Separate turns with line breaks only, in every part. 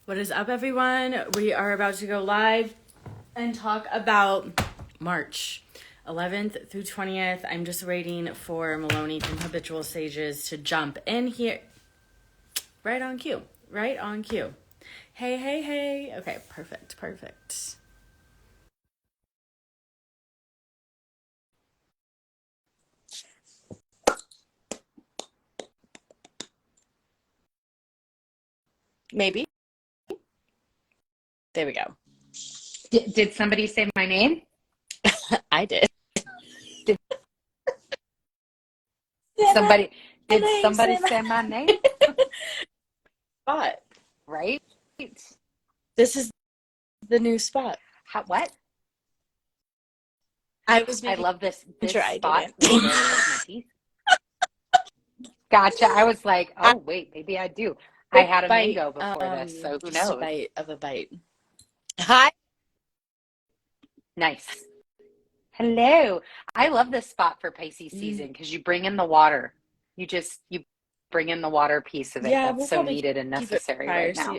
What is up, everyone? We are about to go live and talk about March 11th through 20th. I'm just waiting for Maloney from Habitual Sages to jump in here. Right on cue. Right on cue. Hey, hey, hey. Okay, perfect, perfect. Maybe. There we go.
Did somebody say my name?
I did.
Did somebody say my name?
Spot.
Right?
This is the new spot.
What?
I
love this
sure I
spot
didn't.
right there with my teeth. Gotcha. I was like, oh wait, maybe I do. I had a mango before this, so who knows?
A bite of a bite. Hi.
Nice. Hello. I love this spot for Pisces season because you bring in the water. You bring in the water piece of it.
Yeah,
That's
we'll
so
probably
needed and
keep it
necessary
prior
right now.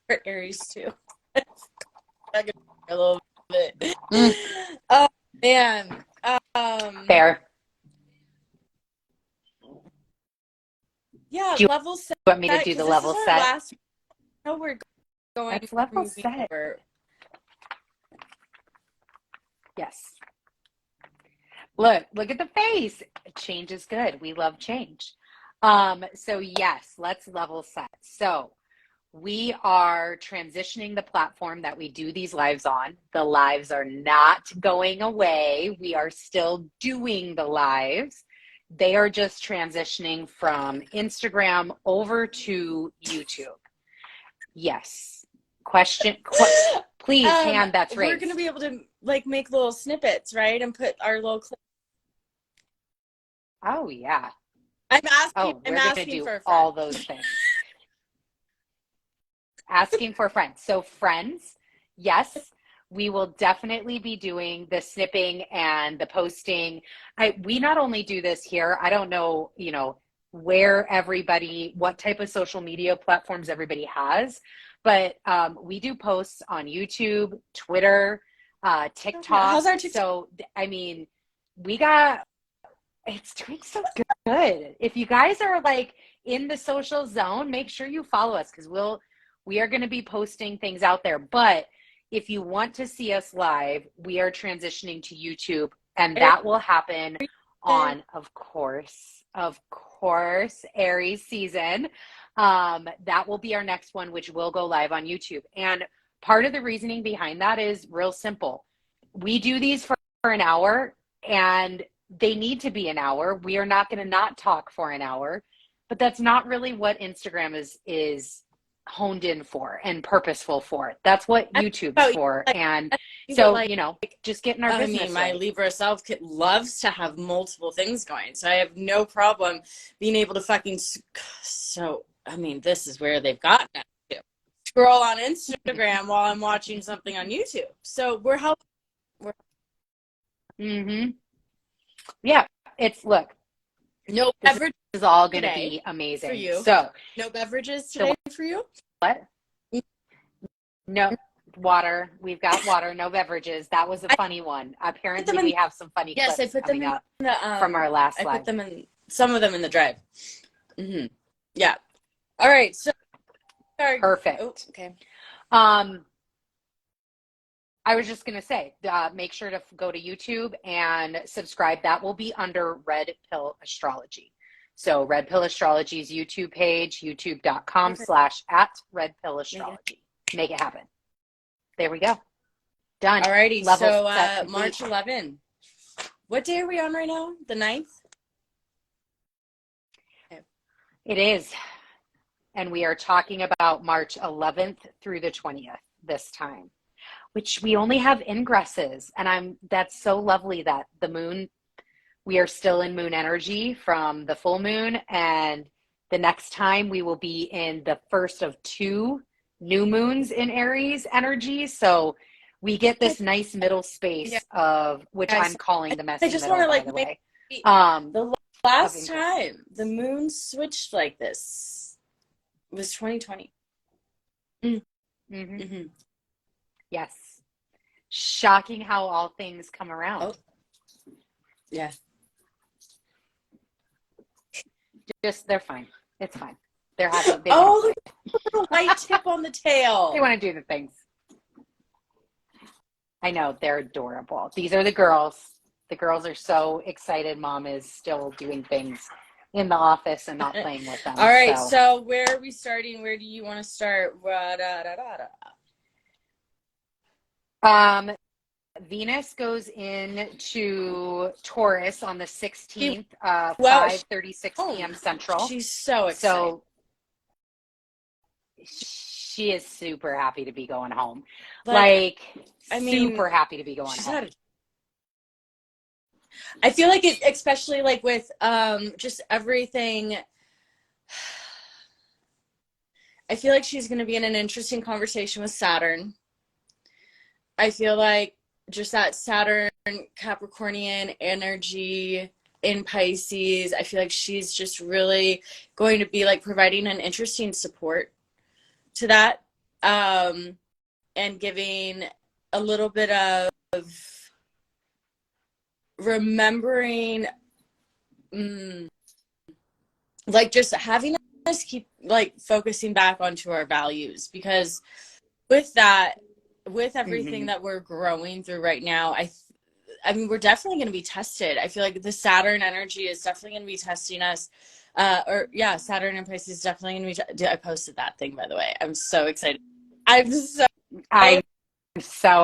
for Aries too. A little bit.
Mm.
Oh man.
Fair.
Yeah,
Do you
level set.
want me to do the
Because
level
this is our
set?
last. No, we're going
That's level
moving
set.
over.
Yes. Look at the face. Change is good. We love change. So yes, let's level set. So we are transitioning the platform that we do these lives on. The lives are not going away. We are still doing the lives. They are just transitioning from Instagram over to YouTube. Yes. Please, hand that's raised.
We're going to be able to make little snippets, right? And put our little clips.
Oh yeah.
I'm asking
for
a friend.
all those things. Asking for friends. So friends, yes, we will definitely be doing the snipping and the posting. We not only do this here, I don't know, what type of social media platforms everybody has, but we do posts on YouTube, Twitter, TikTok.
How's our TikTok?
So, I mean, it's doing so good. If you guys are in the social zone, make sure you follow us because we are going to be posting things out there. But if you want to see us live, we are transitioning to YouTube, and that will happen on, of course, Aries season. That will be our next one, which will go live on YouTube. And part of the reasoning behind that is real simple. We do these for an hour, and they need to be an hour. We are not going to not talk for an hour, but that's not really what Instagram is honed in for and purposeful for. That's what YouTube's for. And so, just getting our business
my
right.
Libra self loves to have multiple things going. So I have no problem being able to this is where they've gotten to. Scroll on Instagram while I'm watching something on YouTube. So we're helping.
Mm-hmm. Yeah,
no beverage
is all going to be amazing
for you.
So
no beverages today for you.
What? No water. We've got water. No beverages. That was a funny one. Apparently, we have some funny clips
I put
coming
them in
up from our last live.
I put them in some of them in the drive. Mm-hmm. Yeah. All right. So
perfect.
Oh, okay.
I was just going to say, make sure to go to YouTube and subscribe. That will be under Red Pill Astrology. So Red Pill Astrology's YouTube page, youtube.com/@redpillastrology. Make it happen. There we go. Done.
Alrighty. So March 11. What day are we on right now? The 9th?
Okay. It is. And we are talking about March 11th through the 20th this time, which we only have ingresses. And that's so lovely that the moon, we are still in moon energy from the full moon. And the next time we will be in the first of 2 new moons in Aries energy. So we get this nice middle space of which I'm calling the messy middle, by the way.
The last time the moon switched like this was 2020.
Mm-hmm.
Mm-hmm.
Yes. Shocking how all things come around.
Oh, yeah.
Just, they're fine. It's fine. They're happy. They want to
Oh,
play.
look at the little white tip on the tail.
They want to do the things. I know, they're adorable. These are the girls. The girls are so excited mom is still doing things in the office and not playing with them.
All right, so where are we starting? Where do you want to start?
Venus goes into Taurus on the 16th,
Well,
5:36 p.m. Central.
She's so excited.
So she is super happy to be going home. Like I mean, super happy to be going home.
I feel like it, especially like with just everything. I feel like she's going to be in an interesting conversation with Saturn. I feel like just that Saturn Capricornian energy in Pisces, I feel like she's just really going to be like providing an interesting support to that, and giving a little bit of remembering, like just having us keep like focusing back onto our values, because with that, with everything that we're growing through right now, I mean, we're definitely going to be tested. I feel like the Saturn energy is definitely going to be testing us. Saturn and Pisces is definitely going to be. I posted that thing, by the way. I'm so excited. I'm
so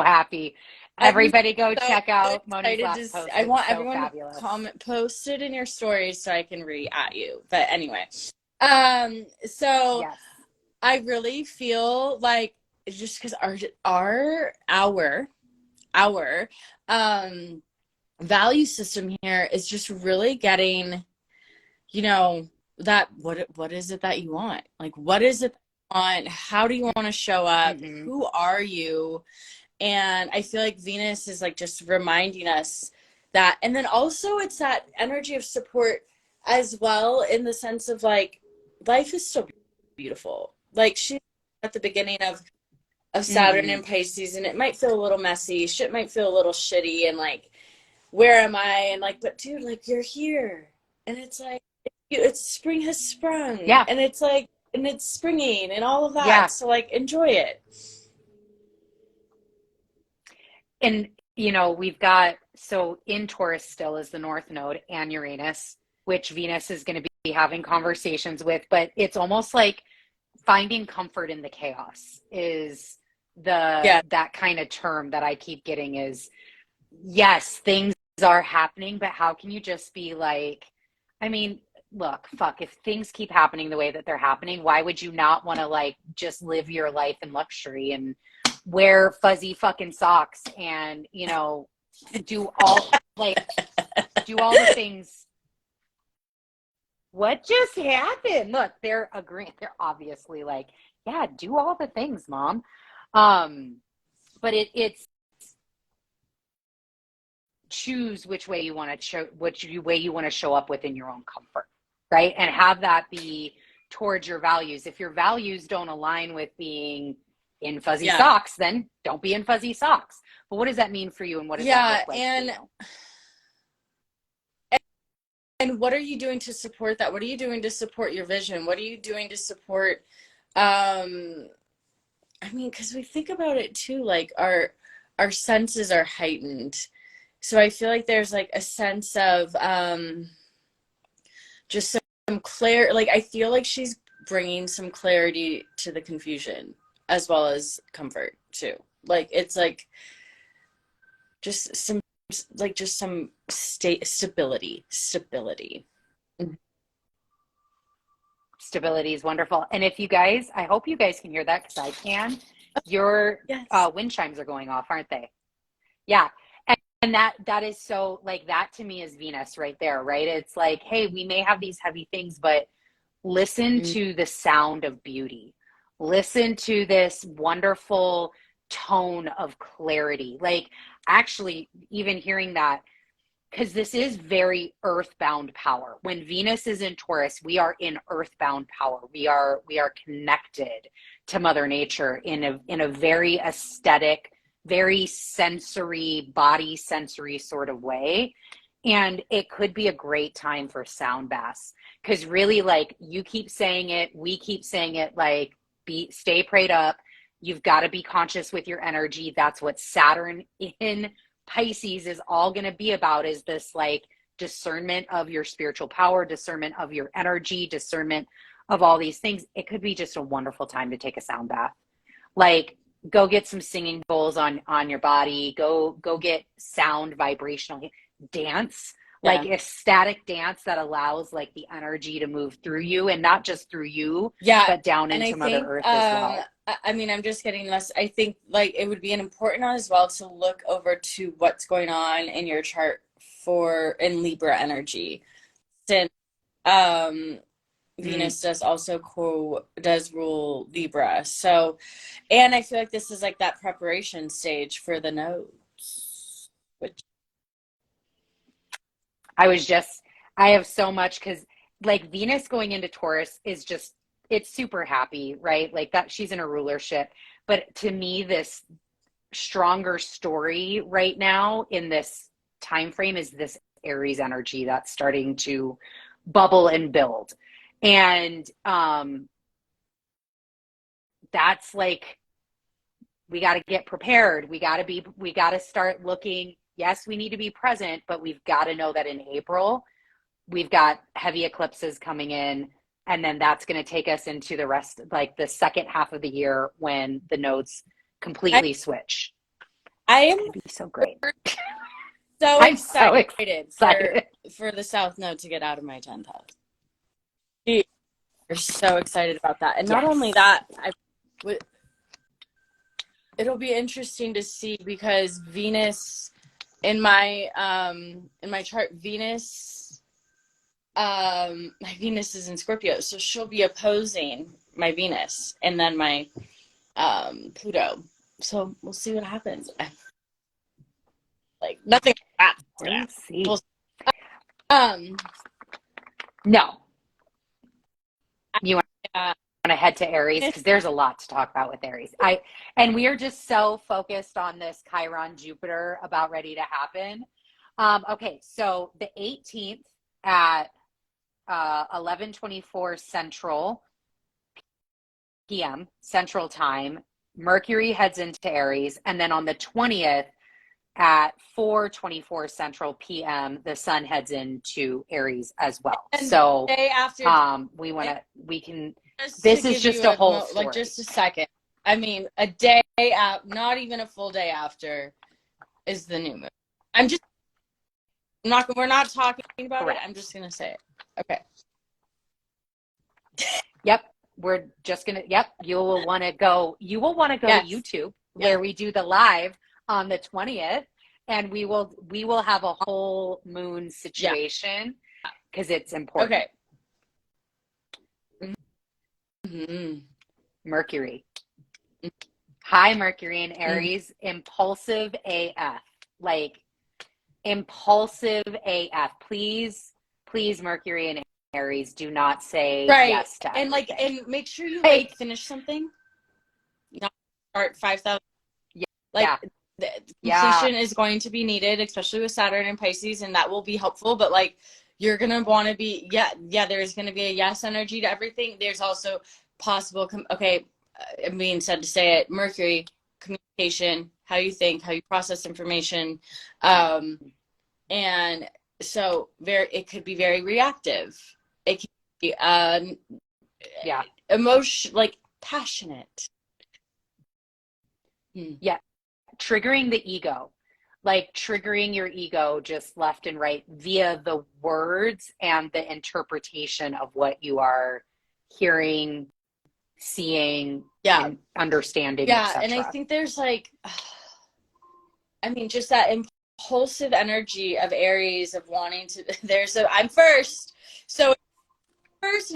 happy. Everybody go check out Moni's last post.
I want everyone to post it in your stories so I can at you. But anyway, so yes. I really feel like just because our value system here is just really getting, that what is it that you want? Like, what is it that you want? How do you want to show up? Who are you? And I feel like Venus is like just reminding us that. And then also it's that energy of support as well, in the sense of like, life is still beautiful. Like, she's at the beginning of Saturn and Pisces, and it might feel a little messy. Shit might feel a little shitty, and like, where am I? And like, but dude, like, you're here. And it's like, it's spring has sprung.
Yeah.
And it's like, and it's springing and all of that.
Yeah.
So like, enjoy it.
And, we've got, so in Taurus still is the North Node and Uranus, which Venus is going to be having conversations with, but it's almost like finding comfort in the chaos is that kind of term that I keep getting is, yes, things are happening, but how can you just be like, I mean, look, fuck, if things keep happening the way that they're happening, why would you not want to like just live your life in luxury and wear fuzzy fucking socks and, do all the things? What just happened? Look, they're agreeing. They're obviously like, yeah, do all the things, mom. But it's choose which way you want to show up within your own comfort, right? And have that be towards your values. If your values don't align with being in fuzzy socks, then don't be in fuzzy socks. But what does that mean for you, and what does that look like for you?
And what are you doing to support that? What are you doing to support your vision? What are you doing to support, I mean, because we think about it too, like our senses are heightened. So I feel like there's like a sense of just some clarity. Like, I feel like she's bringing some clarity to the confusion as well as comfort too. Like, it's like just some stability.
Stability is wonderful. And if you guys, I hope you guys can hear that, because I can. Your wind chimes are going off, aren't they? Yeah. And that is so, like, that to me is Venus right there, right? It's like, hey, we may have these heavy things, but listen to the sound of beauty. Listen to this wonderful tone of clarity. Like, actually, even hearing that, because this is very earthbound power. When Venus is in Taurus, we are in earthbound power. We are connected to Mother Nature in a very aesthetic, very sensory, body sensory sort of way. And it could be a great time for sound baths, because really, like, you keep saying it, we keep saying it, like, stay prayed up. You've got to be conscious with your energy. That's what Saturn in Pisces is all going to be about, is this like discernment of your spiritual power, discernment of your energy, discernment of all these things. It could be just a wonderful time to take a sound bath. Like, go get some singing bowls on your body. Go get sound, vibrational dance, like ecstatic dance that allows like the energy to move through you, and not just through you, but down into Mother Earth as well.
I mean, I'm just getting this. I think like it would be an important as well to look over to what's going on in your chart in Libra energy, since Venus does rule Libra. So, and I feel like this is like that preparation stage for the nodes, which
I have so much, because like Venus going into Taurus is just, it's super happy, right? Like that, she's in a rulership. But to me, this stronger story right now in this time frame is this Aries energy that's starting to bubble and build. And that's like, we got to get prepared. We got to start looking. Yes, we need to be present, but we've got to know that in April, we've got heavy eclipses coming in. And then that's going to take us into the rest, like the second half of the year, when the nodes completely switch.
I am
going to be so great.
I'm so excited for the South Node to get out of my 10th house. We're so excited about that. And not only that, it'll be interesting to see, because Venus in my chart, my Venus is in Scorpio, so she'll be opposing my Venus and then my Pluto. So we'll see what happens. Like nothing like that.
Let's see. No. You want to head to Aries, because there's a lot to talk about with Aries. And we are just so focused on this Chiron Jupiter about ready to happen. Okay, so the 18th at 11:24 Central PM Central Time, Mercury heads into Aries, and then on the 20th at 4:24 Central PM, the Sun heads into Aries as well. And so
day after,
this is just a whole story.
Like just a second. I mean, a day out, not even a full day after, is the new moon. We're not talking about it. I'm just gonna say it. Okay.
Yep. We're just gonna. Yep. You will want to go to YouTube, where we do the live on the 20th, and we will have a whole moon situation, because it's important.
Okay. Mm-hmm.
Mercury. Hi, Mercury in Aries. Impulsive AF. Like, impulsive AF. Please, Mercury in Aries, do not say yes to everything.
And make sure you finish something. Not start 5,000. The completion is going to be needed, especially with Saturn and Pisces, and that will be helpful. But like, you're gonna want to be there's gonna be a yes energy to everything. There's also possible I'm being said to say it, Mercury, communication, how you think, how you process information, and so it could be very reactive. It can be emotion, like passionate.
Yeah. Triggering the ego, like triggering your ego just left and right via the words and the interpretation of what you are hearing, seeing, and understanding.
And I think there's just that impulsive energy of Aries, of wanting to. I'm first, and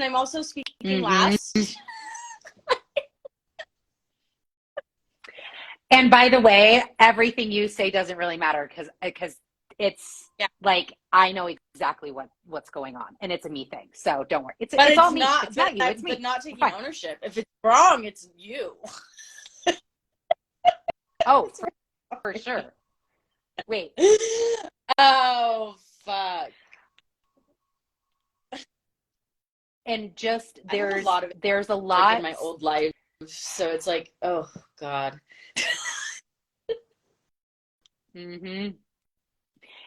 I'm also speaking last.
And by the way, everything you say doesn't really matter, because it's like, I know exactly what's going on, and it's a me thing. So don't worry. It's all me. It's not you. It's me.
But not taking ownership. If it's wrong, it's you.
Oh, for sure. Wait.
Oh, fuck.
And just there's a lot
like in my old life, so it's like, oh God.
Mm-hmm.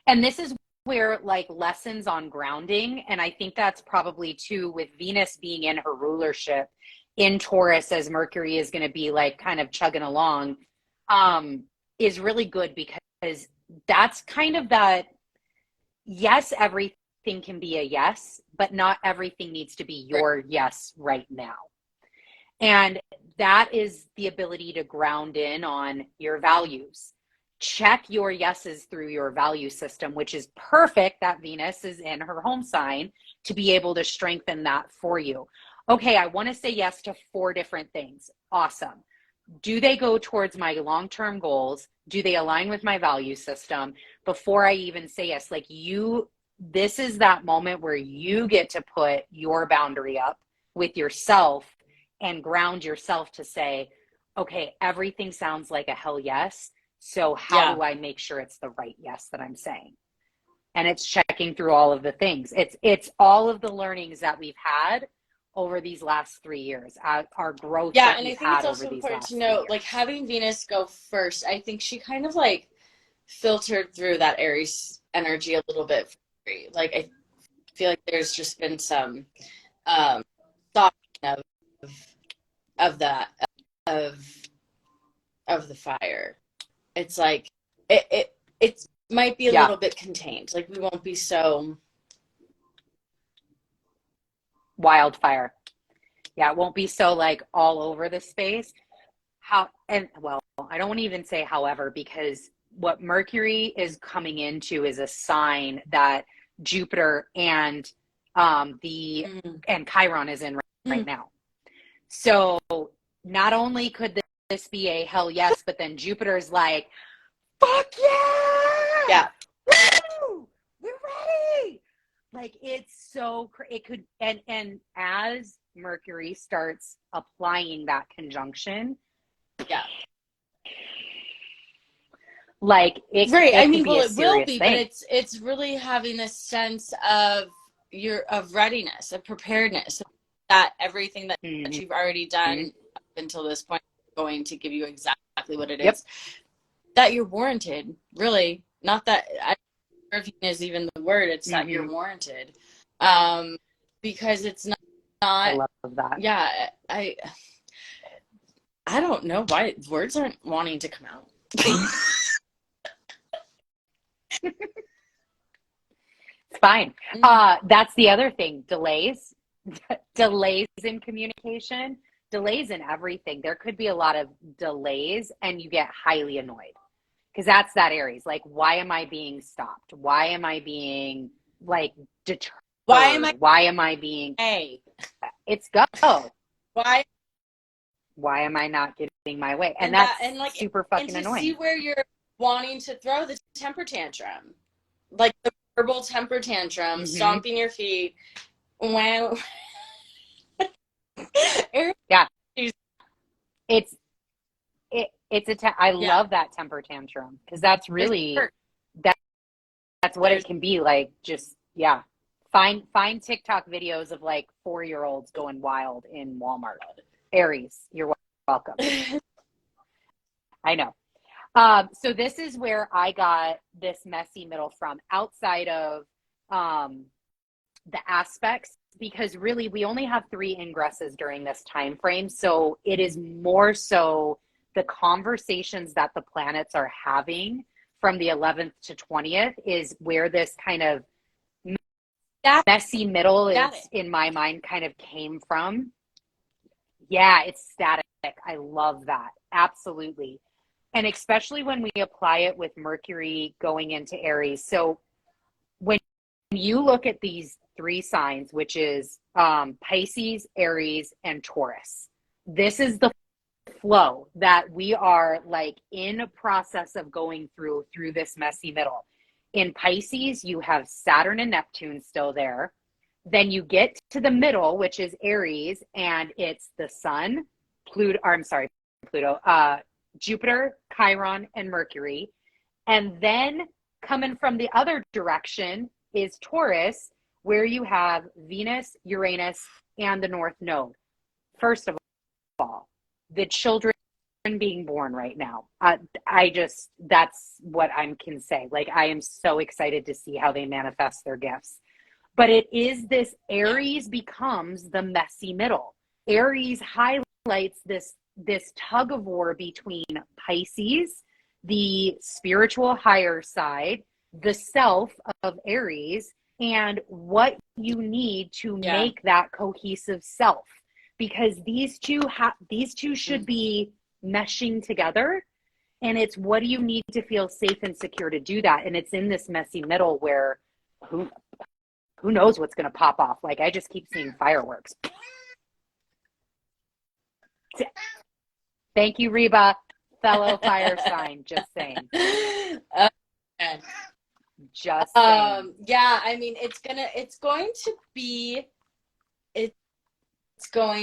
And this is where like lessons on grounding, and I think that's probably too with Venus being in her rulership in Taurus as Mercury is going to be like kind of chugging along, is really good, because that's kind of that, yes, everything can be a yes, but not everything needs to be your yes right now. And that is the ability to ground in on your values. Check your yeses through your value system, which is perfect that Venus is in her home sign to be able to strengthen that for you. Okay, I want to say yes to 4 different things. Awesome. Do they go towards my long-term goals? Do they align with my value system? Before I even say yes, like this is that moment where you get to put your boundary up with yourself and ground yourself to say, okay, everything sounds like a hell yes. So how do I make sure it's the right yes that I'm saying? And it's checking through all of the things. It's all of the learnings that we've had over these last 3 years, our growth.
Yeah, and I think it's also important to note, like having Venus go first, I think she kind of like filtered through that Aries energy a little bit. Like I feel like there's just been some softening of that of the fire. It's like it might be a little bit contained. Like we won't be so
wildfire. Yeah, it won't be so like all over the space. I don't want to even say however, because what Mercury is coming into is a sign that Jupiter and and Chiron is in right now. So not only could this be a hell yes, but then Jupiter's like, fuck yeah!
Yeah.
Woo! We're ready! Like it's so it could, and as Mercury starts applying that conjunction, like it
I mean,
well,
it will be, but it's really having a sense of readiness, of preparedness, that everything that you've already done up until this point is going to give you exactly what it is. That you're warranted, really. Not that I don't know if is even the word. It's that you're warranted, because it's not. I
love that.
Yeah, I don't know why words aren't wanting to come out.
It's fine. That's the other thing. Delays in communication, delays in everything. There could be a lot of delays and you get highly annoyed, because that's that Aries. Like, why am I being stopped? Why am I being like deterred? Why am I being it's go. Why am I not getting my way? And that's like, super fucking annoying.
See where you're wanting to throw the temper tantrum, like the verbal temper tantrum, stomping your feet. Wow.
Yeah. I love that temper tantrum, because that's really that's what it can be like. Just find TikTok videos of like 4-year-olds going wild in Walmart. Aries, you're welcome. I know. So this is where I got this messy middle from, outside of the aspects, because really we only have 3 ingresses during this time frame. So it is more so the conversations that the planets are having from the 11th to 20th is where this kind of messy middle is, in my mind, kind of came from. Yeah, it's static. I love that. Absolutely. And especially when we apply it with Mercury going into Aries. So when you look at these 3 signs, which is Pisces, Aries, and Taurus, this is the flow that we are like in a process of going through this messy middle. in Pisces, you have Saturn and Neptune still there. Then you get to the middle, which is Aries, and it's the Sun, Jupiter, Chiron, and Mercury. And then coming from the other direction is Taurus, where you have Venus, Uranus, and the North Node. First of all, the children being born right now. That's what I can say. Like, I am so excited to see how they manifest their gifts. But it is this Aries becomes the messy middle. Aries highlights this tug of war between Pisces, the spiritual higher side, the self of Aries, and what you need to make that cohesive self. Because these two should be meshing together, and it's what do you need to feel safe and secure to do that. And it's in this messy middle where who knows what's going to pop off. Like, I just keep seeing fireworks. Thank you, Reba, fellow fire sign. Just saying. Just saying.
Yeah, I mean, it's going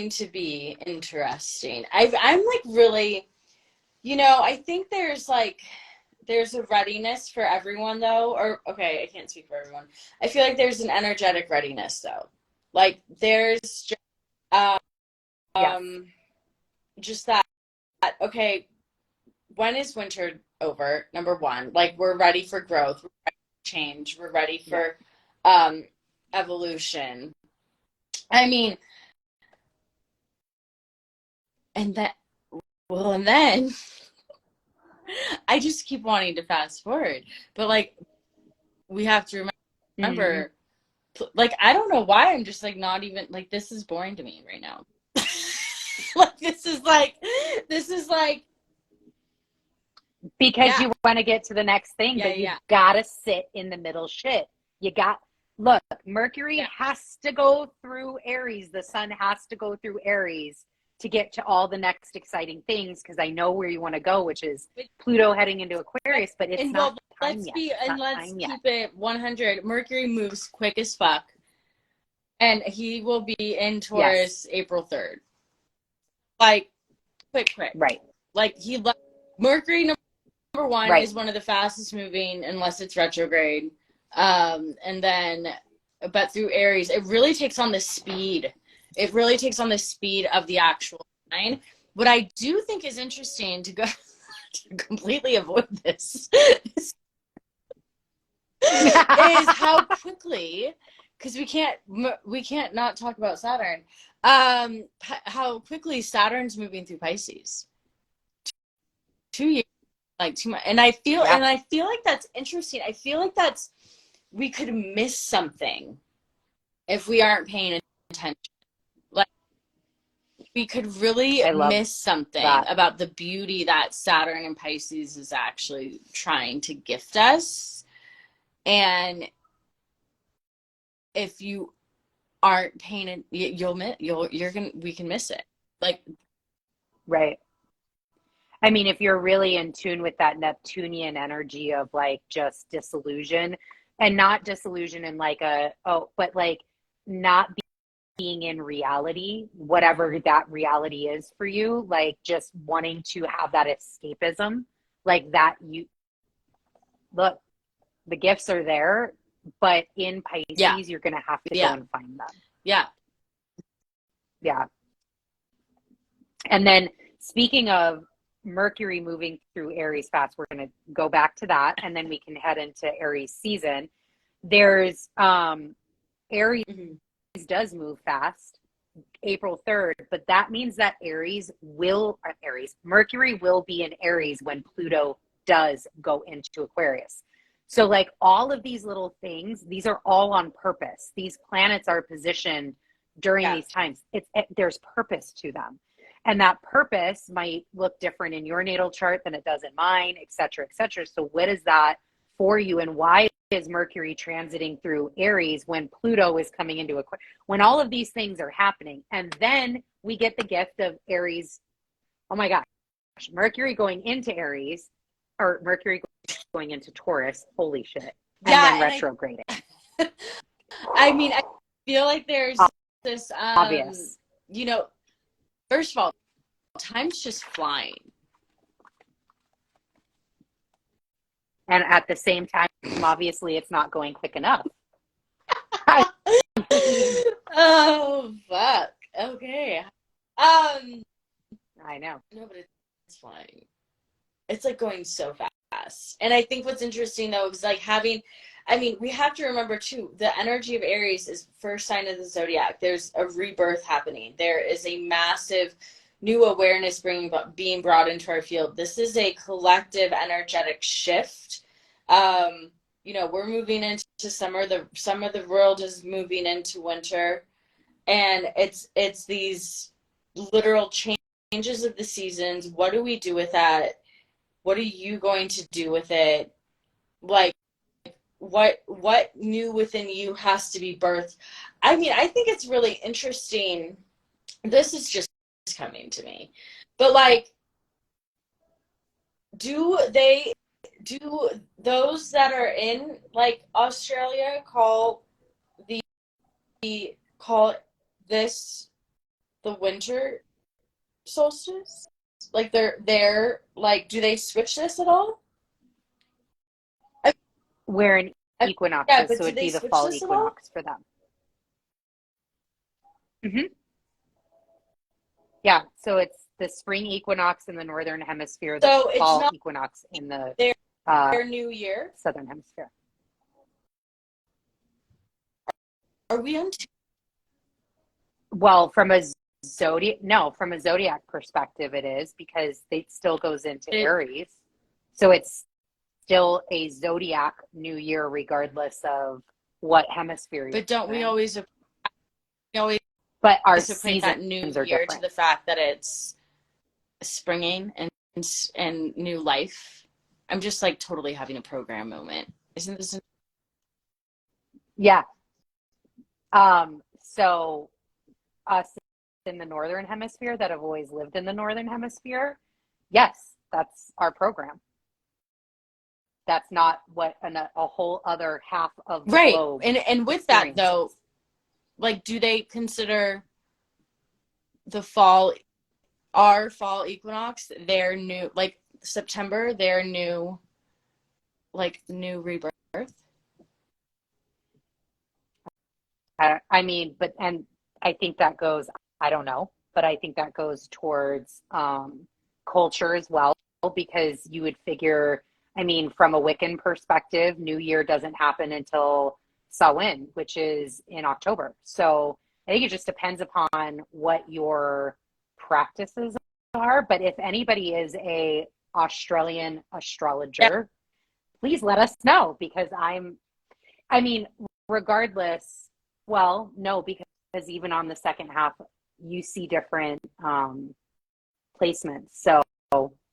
to be interesting. I'm like really, I think there's a readiness for everyone though, or okay, I can't speak for everyone. I feel like there's an energetic readiness though. Like there's just, just that, okay, when is winter over? Number one, like we're ready for growth, we're ready for change, we're ready for evolution. I mean, and then I just keep wanting to fast forward, but like we have to remember, like I don't know why I'm just like not even like this is boring to me right now. Like this is like
because you want to get to the next thing, but you gotta sit in the middle shit. Look, Mercury has to go through Aries. The sun has to go through Aries to get to all the next exciting things, because I know where you want to go, which is Pluto heading into Aquarius, but it's not time yet.
Let's keep it 100. Mercury moves quick as fuck, and he will be in Taurus April 3rd. Like, quick.
Right.
Like, Mercury, number one, is one of the fastest moving, unless it's retrograde. And then, but through Aries, it really takes on the speed. It really takes on the speed of the actual sign. What I do think is interesting to to completely avoid this is how quickly, because we can't not talk about Saturn. How quickly Saturn's moving through Pisces. 2 years, like 2 months, and I feel like that's interesting. I feel like we could miss something if we aren't paying attention. Like we could really miss something about the beauty that Saturn and Pisces is actually trying to gift us. And if you aren't paying it, we can miss it. Like,
right. I mean, if you're really in tune with that Neptunian energy of like just disillusion, and not disillusion in like but like not being in reality, whatever that reality is for you, like just wanting to have that escapism, like that look, the gifts are there, but in Pisces, you're going to have to go and find them.
Yeah.
Yeah. And then speaking of Mercury moving through Aries fast, we're going to go back to that, and then we can head into Aries season. There's Aries does move fast, April 3rd, but that means that Mercury will be in Aries when Pluto does go into Aquarius. So like all of these little things, these are all on purpose. These planets are positioned during these times. There's purpose to them. And that purpose might look different in your natal chart than it does in mine, et cetera, et cetera. So what is that for you? And why is Mercury transiting through Aries when Pluto is coming into Aquarius? When all of these things are happening. And then we get the gift of Aries. Oh my gosh. Mercury going into Aries, or Mercury going into Taurus. Holy shit. and
Yeah,
then
and
retrograding.
I mean, I feel like there's this,
Obvious.
you know, first of all, time's just flying.
And at the same time, obviously, it's not going quick enough.
Oh, fuck. Okay.
I know.
No, but it's flying. It's like going so fast. And I think what's interesting though is like having, I mean, we have to remember too, the energy of Aries is first sign of the zodiac. There's a rebirth happening. There is a massive new awareness being brought into our field. This is a collective energetic shift. We're moving into summer. Some of the world is moving into winter, and it's these literal changes of the seasons. What do we do with that? What are you going to do with it? Like, what new within you has to be birthed? I mean, I think it's really interesting. This is just coming to me. But like, do those that are in like Australia call this the winter solstice? Like they're like, do they switch this at all?
We're in equinoxes,
Yeah, but
so
do
it'd
they
be the
switch
fall
this at all?
equinox for them. Yeah, so it's the spring equinox in the northern hemisphere, the
So it's
fall
not
equinox in the
their new year.
southern hemisphere.
Are we on?
Well, from a zodiac perspective, it is, because it still goes into Aries, so it's still a zodiac new year, regardless of what hemisphere.
But don't we always
But our
equate that new
seasons are
year
different.
to the fact that it's springing and new life? I'm just like totally having a program moment. Isn't this?
Yeah. So us in the northern hemisphere that have always lived in the northern hemisphere, yes, that's our program. That's not what a whole other half of the globe.
And with that though, like, do they consider our fall equinox their new, like September, their new, like new rebirth?
I mean, and I think that goes, I don't know, but I think that goes towards culture as well, because you would figure, I mean, from a Wiccan perspective, New Year doesn't happen until Samhain, which is in October. So I think it just depends upon what your practices are. But if anybody is a Australian astrologer, please let us know, because I mean, regardless, well, no, because even on the second half, you see different placements. So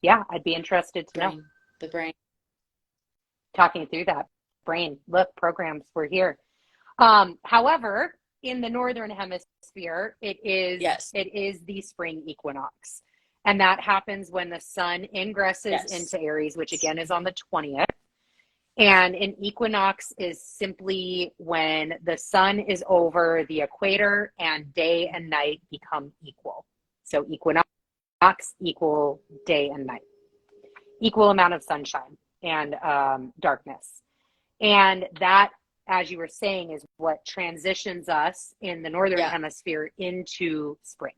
yeah, I'd be interested to know.
The brain.
Talking through that brain. Look, programs, we're here. However, in the northern hemisphere, it is the spring equinox. And that happens when the sun ingresses into Aries, which again is on the 20th. And an equinox is simply when the sun is over the equator and day and night become equal. So equinox equal day and night, equal amount of sunshine and darkness. And that, as you were saying, is what transitions us in the northern hemisphere into spring,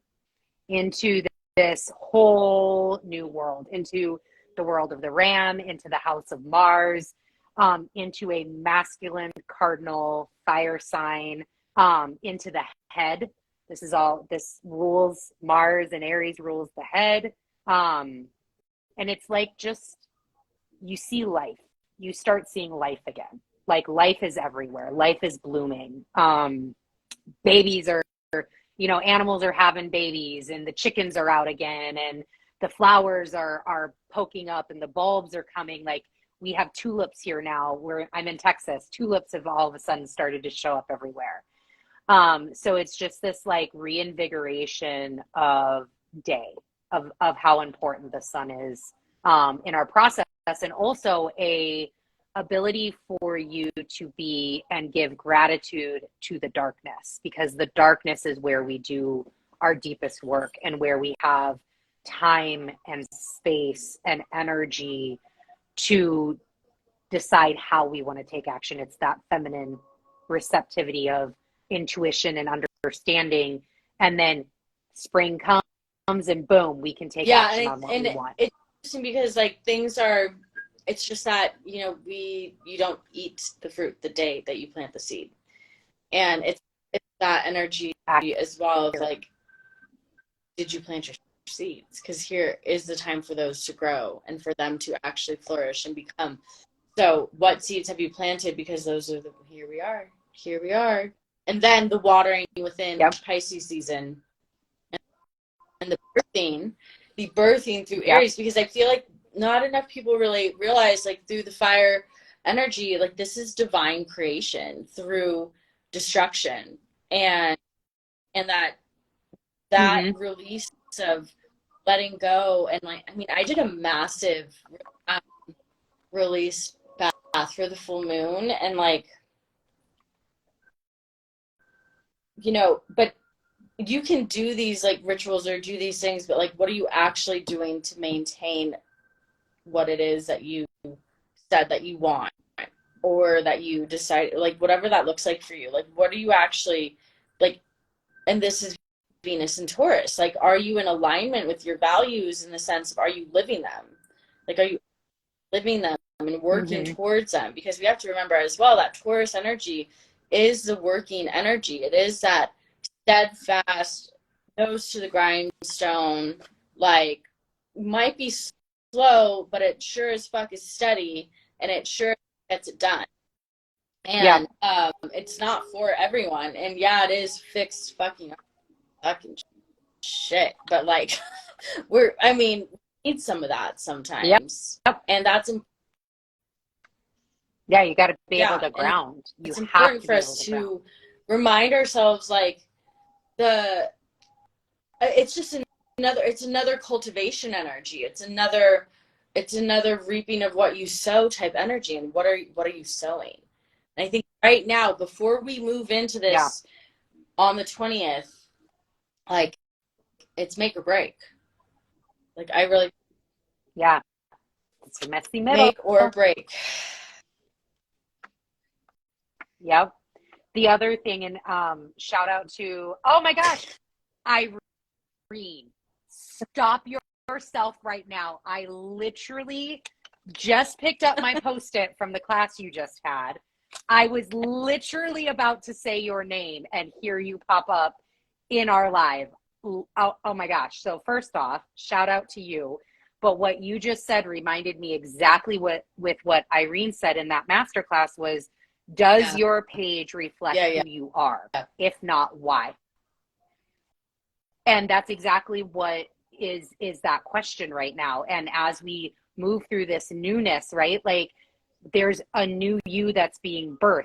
into this whole new world, into the world of the Ram, into the house of Mars, into a masculine cardinal fire sign, into the head. This rules Mars, and Aries rules the head. And it's like, just, you see life. You start seeing life again. Like, life is everywhere. Life is blooming. Babies are, animals are having babies, and the chickens are out again, and the flowers are poking up, and the bulbs are coming. Like, we have tulips here now, where I'm in Texas. Tulips have all of a sudden started to show up everywhere. So it's just this like reinvigoration of day, of how important the sun is in our process, and also a ability for you to be and give gratitude to the darkness, because the darkness is where we do our deepest work and where we have time and space and energy to decide how we want to take action. It's that feminine receptivity of intuition and understanding, and then spring comes and boom, we can take action on what we want.
It's interesting because like things are, it's just that, you know, you don't eat the fruit the day that you plant the seed. And it's that energy as well of like, did you plant your seeds? Because here is the time for those to grow and for them to actually flourish and become. So what seeds have you planted? Because those are here we are. And then the watering within Pisces season and the birthing through Aries, because I feel like not enough people really realize, like, through the fire energy, like, this is divine creation through destruction, and that release of letting go. And like, I mean, I did a massive release bath for the full moon, and like, you know, but you can do these like rituals or do these things, but like, what are you actually doing to maintain what it is that you said that you want, or that you decide, like, whatever that looks like for you? Like, what are you actually like? And this is Venus and Taurus. Like, are you in alignment with your values in the sense of, are you living them? Like, are you living them and working towards them? Because we have to remember as well that Taurus energy is the working energy. It is that steadfast, nose to the grindstone, like, might be slow, but it sure as fuck is steady, and it sure gets it done. And it's not for everyone. And yeah, it is fixed fucking shit. But like, we need some of that sometimes. And that's
you got to be able to ground.
It's important for us to remind ourselves, like, it's just another cultivation energy. It's another reaping of what you sow type energy. And what are you sowing? And I think right now, before we move into this on the 20th, like, it's make or break. Like, I really,
it's a messy middle.
Make or break.
Yep. The other thing, and shout out to, oh my gosh, Irene, stop yourself right now. I literally just picked up my Post-it from the class you just had. I was literally about to say your name and hear you pop up in our live. Oh my gosh. So first off, shout out to you. But what you just said reminded me exactly what Irene said in that masterclass was, does your page reflect who you are? If not, why? And that's exactly what is that question right now. And as we move through this newness, right? Like, there's a new you that's being birthed.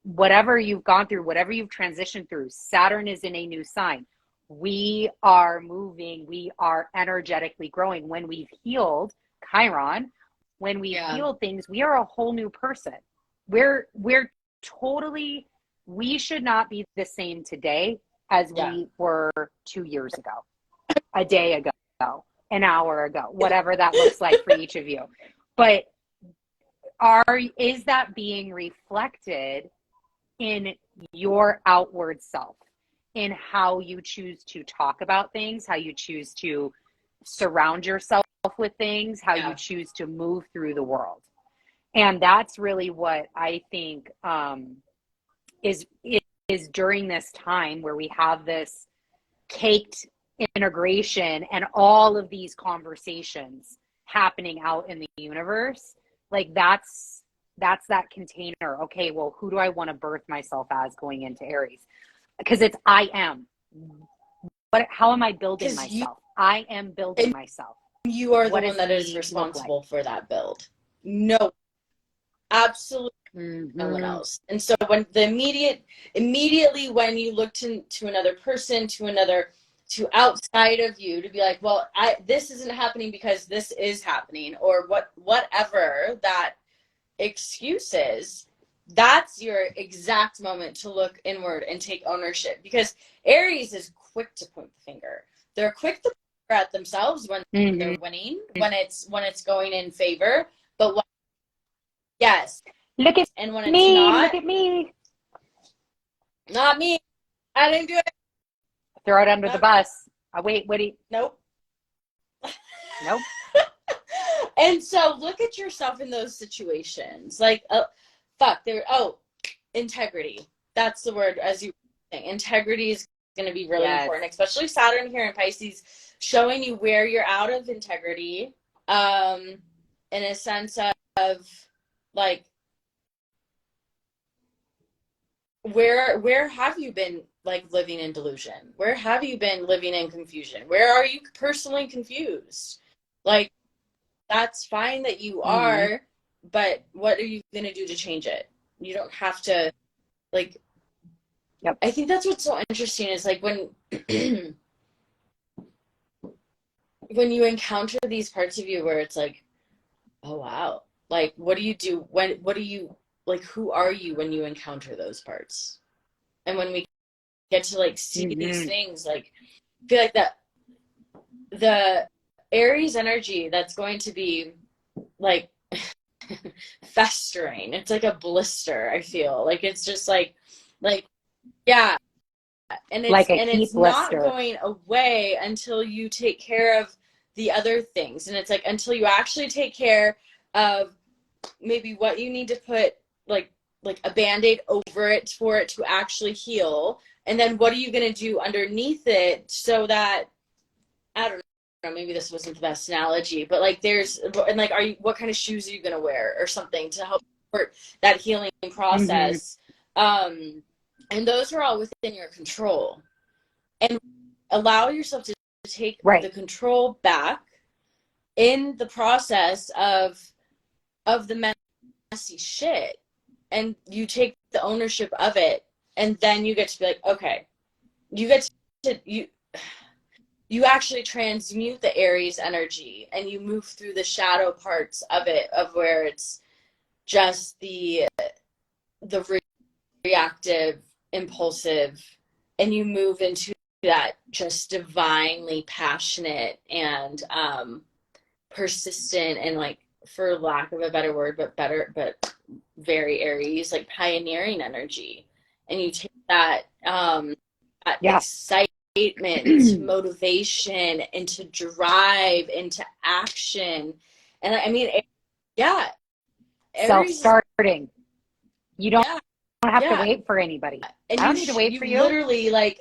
Whatever you've gone through, whatever you've transitioned through, Saturn is in a new sign. We are moving. We are energetically growing. When we've healed Chiron, when we've healed things, we are a whole new person. We're totally, we should not be the same today as we were 2 years ago, a day ago, an hour ago, whatever that looks like for each of you. But is that being reflected in your outward self, in how you choose to talk about things, how you choose to surround yourself with things, how you choose to move through the world? And that's really what I think is during this time where we have this caked integration and all of these conversations happening out in the universe. Like, that's that container. Okay, well, who do I want to birth myself as going into Aries? Because it's I am. How am I building myself? I am building myself.
You are the one that is responsible for that build. No, absolutely no one else. And so when immediately when you look to another person, to outside of you, to be like, well, this isn't happening because this is happening, or whatever that excuses, that's your exact moment to look inward and take ownership, because Aries is quick to point the finger. They're quick to finger at themselves when they're winning, when it's going in favor, but yes,
Look at
and when it's
me,
not,
look at me.
not me, I didn't do it.
Throw it under the bus. Wait, what do you?
Nope.
Nope.
And so look at yourself in those situations. Like, integrity. That's the word, as you were saying. Integrity is going to be really important, especially Saturn here in Pisces, showing you where you're out of integrity, in a sense of like, where have you been like living in delusion? Where have you been living in confusion? Where are you personally confused? Like, that's fine that you are, but what are you going to do to change it? You don't have to, like, I think that's what's so interesting is like when when you encounter these parts of you where it's like, oh wow, like what do you do what do you, like, who are you when you encounter those parts? And when we get to like see these things, like, I feel like that the Aries energy that's going to be like festering, it's like a blister. I feel like it's just like yeah, and it's
like
and it's not going away until you take care of the other things. And it's like until you actually take care of maybe what you need to put like a band-aid over it for it to actually heal, and then what are you going to do underneath it so that, I don't know, maybe this wasn't the best analogy, but like like, what kind of shoes are you going to wear or something to help support that healing process? And those are all within your control, and allow yourself to take the control back in the process of the messy shit, and you take the ownership of it, and then you get to be like, okay, you get to you actually transmute the Aries energy, and you move through the shadow parts of it, of where it's just the reactive, impulsive, and you move into that just divinely passionate and persistent, and like, for lack of a better word, but very Aries, like pioneering energy. And you take that excitement, motivation, into drive, into action. And I mean,
self-starting. You don't have to wait for anybody.
And
I don't need to wait for you.
Literally like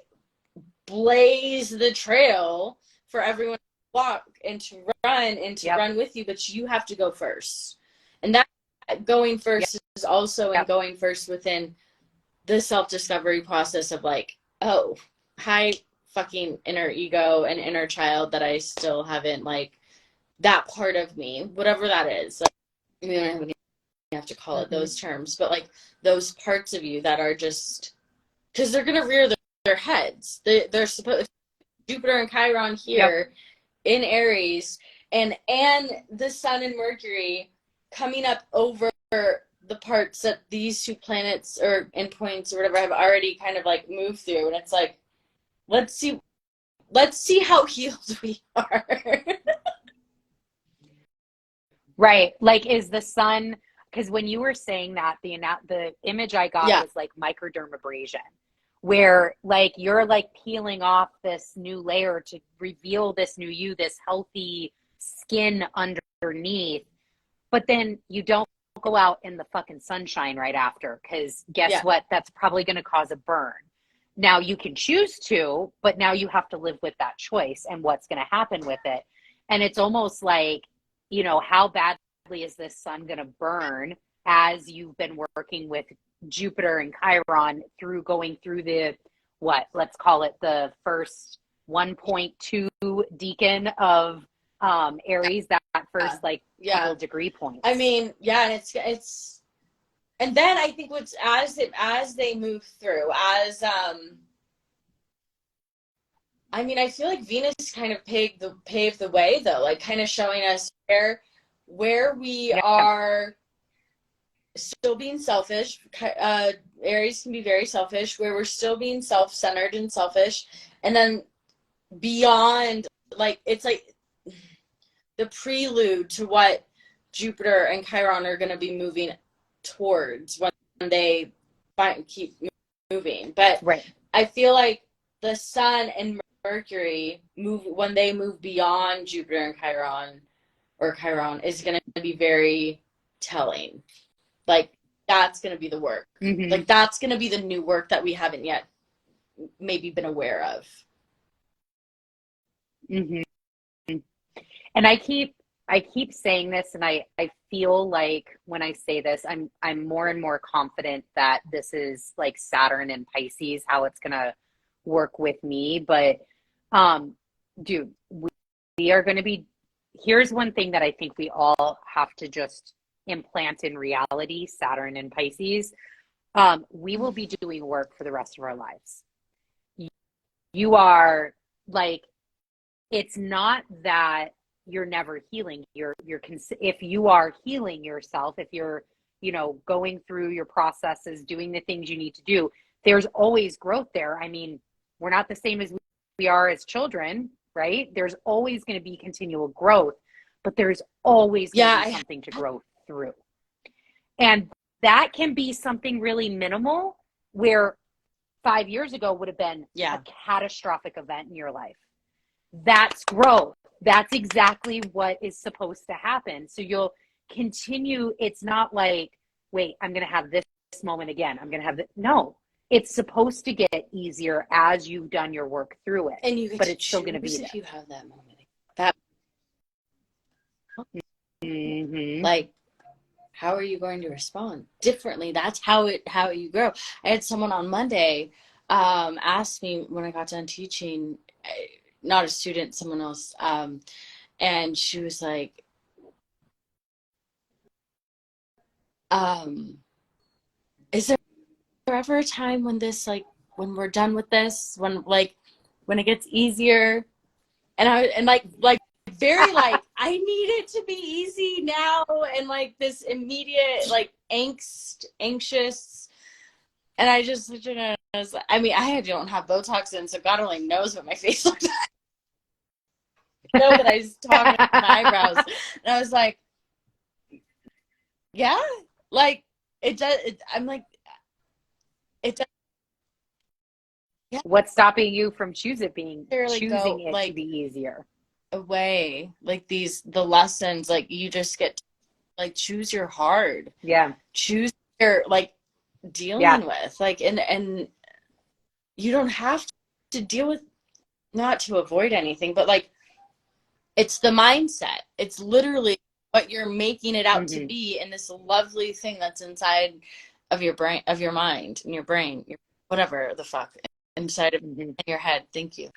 blaze the trail for everyone to walk and to run run with you, but you have to go first. And that going first is also in going first within the self-discovery process of like, oh, hi fucking inner ego and inner child that I still haven't, like, that part of me, whatever that is. Like, we don't have to call it those terms, but like those parts of you that are just, because they're gonna rear their heads. They're supposed, Jupiter and Chiron here in Aries, and the Sun and Mercury coming up over the parts that these two planets or endpoints or whatever have already kind of like moved through, and it's like, let's see how healed we are.
Right. Like, is the Sun, because when you were saying that, the image I got was like microdermabrasion, where like you're like peeling off this new layer to reveal this new you, this healthy skin underneath, but then you don't go out in the fucking sunshine right after, because guess what? That's probably going to cause a burn. Now you can choose to, but now you have to live with that choice and what's going to happen with it. And it's almost like, you know, how badly is this sun going to burn as you've been working with Jupiter and Chiron through going through the, let's call it the first 1.2 decan of Aries, that first couple degree points.
I mean, and it's, and then I think what's, as they move through, I mean, I feel like Venus kind of paved the way, though, like kind of showing us where we are still being selfish. Aries can be very selfish, where we're still being self-centered and selfish. And then beyond, like, it's like the prelude to what Jupiter and Chiron are going to be moving towards when they keep moving. But
right.
I feel like the Sun and Mercury when they move beyond Jupiter and Chiron is going to be very telling. Like, that's going to be the work.
Mm-hmm.
Like, that's going to be the new work that we haven't yet maybe been aware of.
Mm-hmm. And I keep saying this, and I feel like when I say this, I'm more and more confident that this is like Saturn and Pisces, how it's gonna work with me. But dude, we are gonna be, here's one thing that I think we all have to just implant in reality, Saturn and Pisces. We will be doing work for the rest of our lives. You are like, it's not that you're never healing. If you are healing yourself, if you're, going through your processes, doing the things you need to do, there's always growth there. I mean, we're not the same as we are as children, right? There's always going to be continual growth, but there's always going to be something to grow through. And that can be something really minimal, where 5 years ago would have been a catastrophic event in your life. That's growth. That's exactly what is supposed to happen. So you'll continue. It's not like, wait, I'm going to have this moment again. I'm going to have this. No, it's supposed to get easier as you've done your work through it.
And you get
but
to
it's still going to be
if
there.
you have that moment. That
mm-hmm.
Like, how are you going to respond differently? That's how you grow. I had someone on Monday ask me when I got done teaching, not a student, someone else, and she was like, is there ever a time when this, like, when we're done with this, when it gets easier? And very like, I need it to be easy now, and like this immediate like anxious. And I just, I mean, I don't have Botox in, so God only knows what my face looks like. I know that I just talk with my eyebrows. And I was like, yeah, like it does. I'm like, it does.
Yeah. What's stopping you from choosing it
like,
to be easier?
Away, like the lessons, like you just get to, like, choose your hard.
Yeah.
Choose your, like, dealing with, like, and you don't have to deal with, not to avoid anything, but like, it's the mindset. It's literally what you're making it out to be, and this lovely thing that's inside of your brain, of your mind, and your brain, whatever the fuck, inside of in your head. Thank you.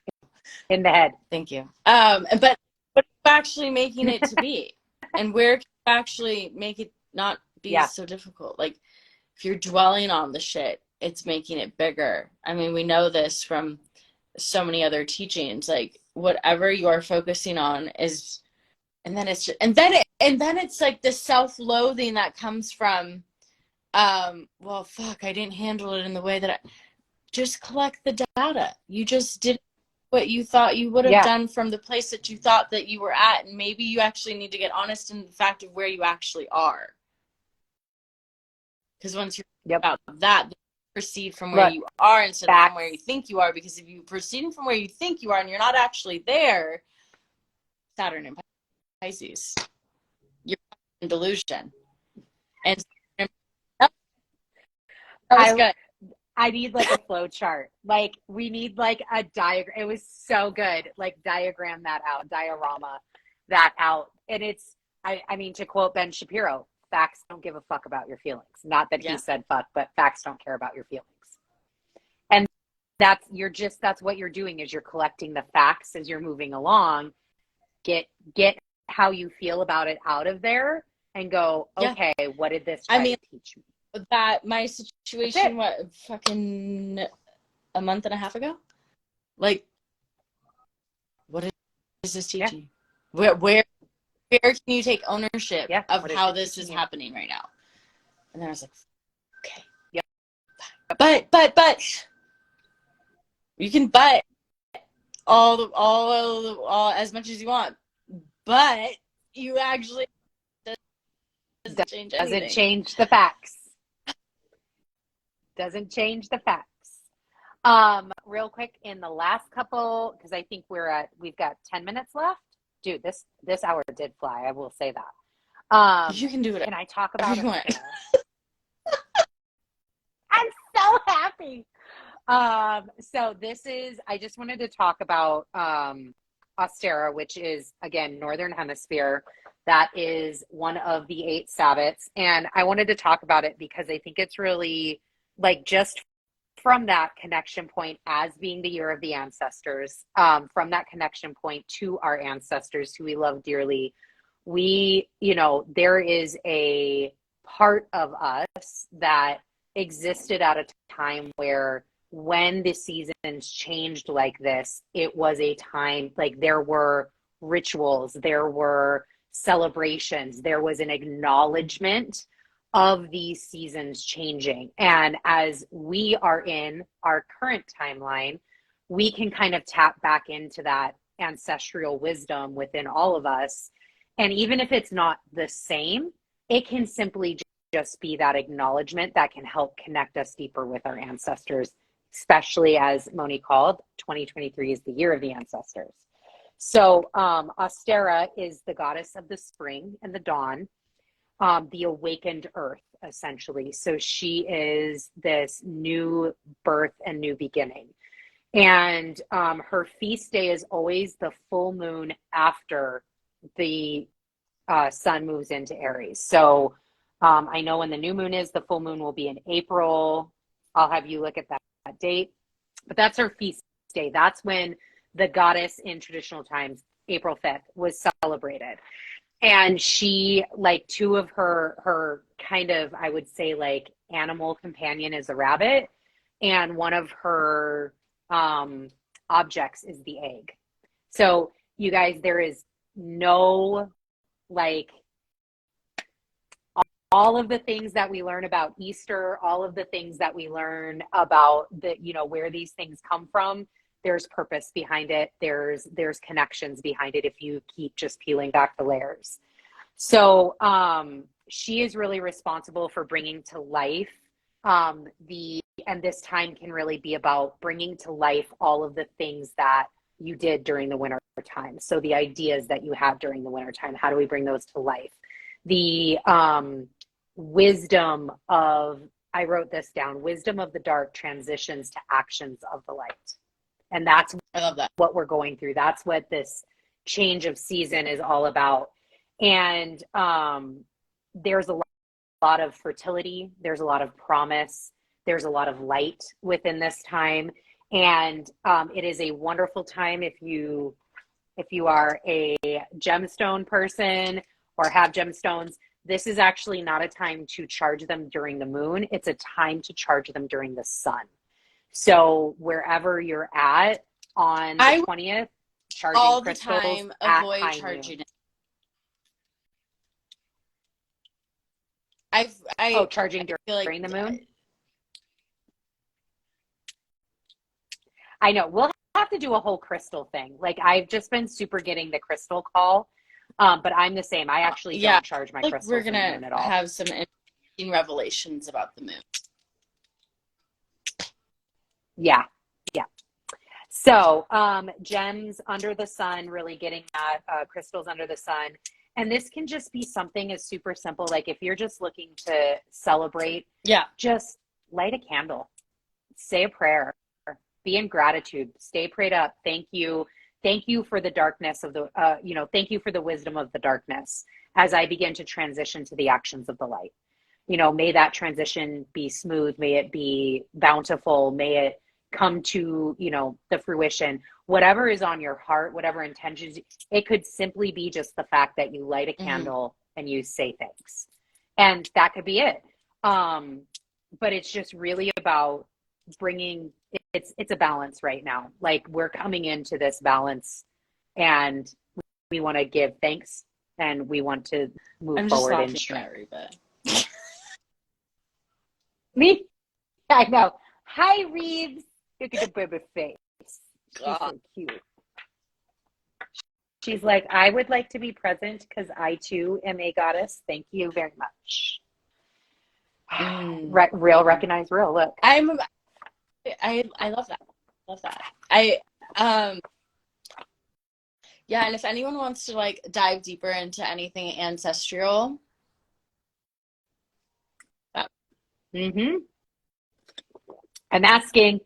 In the head.
Thank you. But what are you actually making it to be? And where can you actually make it not be so difficult? Like, if you're dwelling on the shit, it's making it bigger. I mean, we know this from so many other teachings. Like, whatever you are focusing on is, and then it's like the self-loathing that comes from, well, fuck, I didn't handle it in the way that just collect the data. You just did what you thought you would have done from the place that you thought that you were at, and maybe you actually need to get honest in the fact of where you actually are. Because once you're about that, you proceed from where you are instead of from where you think you are. Because if you proceed from where you think you are and you're not actually there, Saturn and Pisces, you're in delusion. And
I need like a flow chart. Like, we need like a diagram. It was so good. Like, diorama that out. And it's, I mean, to quote Ben Shapiro, facts don't give a fuck about your feelings. Not that he said fuck, but facts don't care about your feelings. And that's what you're doing, is you're collecting the facts as you're moving along. Get how you feel about it out of there and go, okay, what did this try to teach me?
That my situation, what, fucking a month and a half ago? Like, what is this teaching? Where can you take ownership of how this is happening right now? And then I was like, okay.
Yep.
But you can butt all as much as you want, but you actually doesn't change anything.
Doesn't change the facts. Doesn't change the facts. Real quick, in the last couple, because I think we've got 10 minutes left. Dude, this hour did fly. I will say that.
You can do it.
Can I talk about
you want?
I'm so happy. So I just wanted to talk about Ostara, which is, again, Northern Hemisphere. That is one of the 8 Sabbats. And I wanted to talk about it because I think it's really, like, just from that connection point as being the year of the ancestors, from that connection point to our ancestors who we love dearly, there is a part of us that existed at a time where when the seasons changed like this, it was a time, like, there were rituals, there were celebrations, there was an acknowledgement of these seasons changing. And as we are in our current timeline, we can kind of tap back into that ancestral wisdom within all of us. And even if it's not the same, it can simply just be that acknowledgement that can help connect us deeper with our ancestors, especially as Moni called, 2023 is the year of the ancestors. So Ostara is the goddess of the spring and the dawn, the awakened earth, essentially. So she is this new birth and new beginning. And her feast day is always the full moon after the sun moves into Aries. So I know when the new moon is, the full moon will be in April. I'll have you look at that date. But that's her feast day. That's when the goddess in traditional times, April 5th, was celebrated. And she, like, 2 of her kind of, I would say, like, animal companion is a rabbit. And one of her objects is the egg. So you guys, there is no, like, all of the things that we learn about Easter, all of the things that we learn about where these things come from, there's purpose behind it. There's connections behind it if you keep just peeling back the layers. So she is really responsible for bringing to life and this time can really be about bringing to life all of the things that you did during the winter time. So the ideas that you had during the winter time, how do we bring those to life? The wisdom of, I wrote this down, wisdom of the dark transitions to actions of the light. And that's,
I love that,
what we're going through. That's what this change of season is all about. And there's a lot of fertility. There's a lot of promise. There's a lot of light within this time. And it is a wonderful time if you are a gemstone person or have gemstones. This is actually not a time to charge them during the moon. It's a time to charge them during the sun. So wherever you're at on the 20th, charging
all the
crystals
time,
at
avoid
high
charging
noon.
it.
Charging during the moon? I know. We'll have to do a whole crystal thing. Like, I've just been super getting the crystal call. But I'm the same. I actually don't charge my crystals.
We're going to have some interesting revelations about the moon.
Yeah. So gems under the sun, really getting that, crystals under the sun. And this can just be something as super simple. Like, if you're just looking to celebrate, just light a candle, say a prayer, be in gratitude, stay prayed up. Thank you for the darkness of the, thank you for the wisdom of the darkness as I begin to transition to the actions of the light. May that transition be smooth. May it be bountiful. May it come to, the fruition, whatever is on your heart, whatever intentions. It could simply be just the fact that you light a candle and you say thanks. And that could be it. But it's just really about bringing, it's a balance right now. Like, we're coming into this balance and we want to give thanks and we want to move forward in strength. Me? I know. Hi, Reeves. Look at the baby face. She's so cute. She's like, I would like to be present because I too am a goddess. Thank you very much. Real, recognize real. Look.
I love that. Love that. Yeah, and if anyone wants to like dive deeper into anything ancestral.
I'm asking.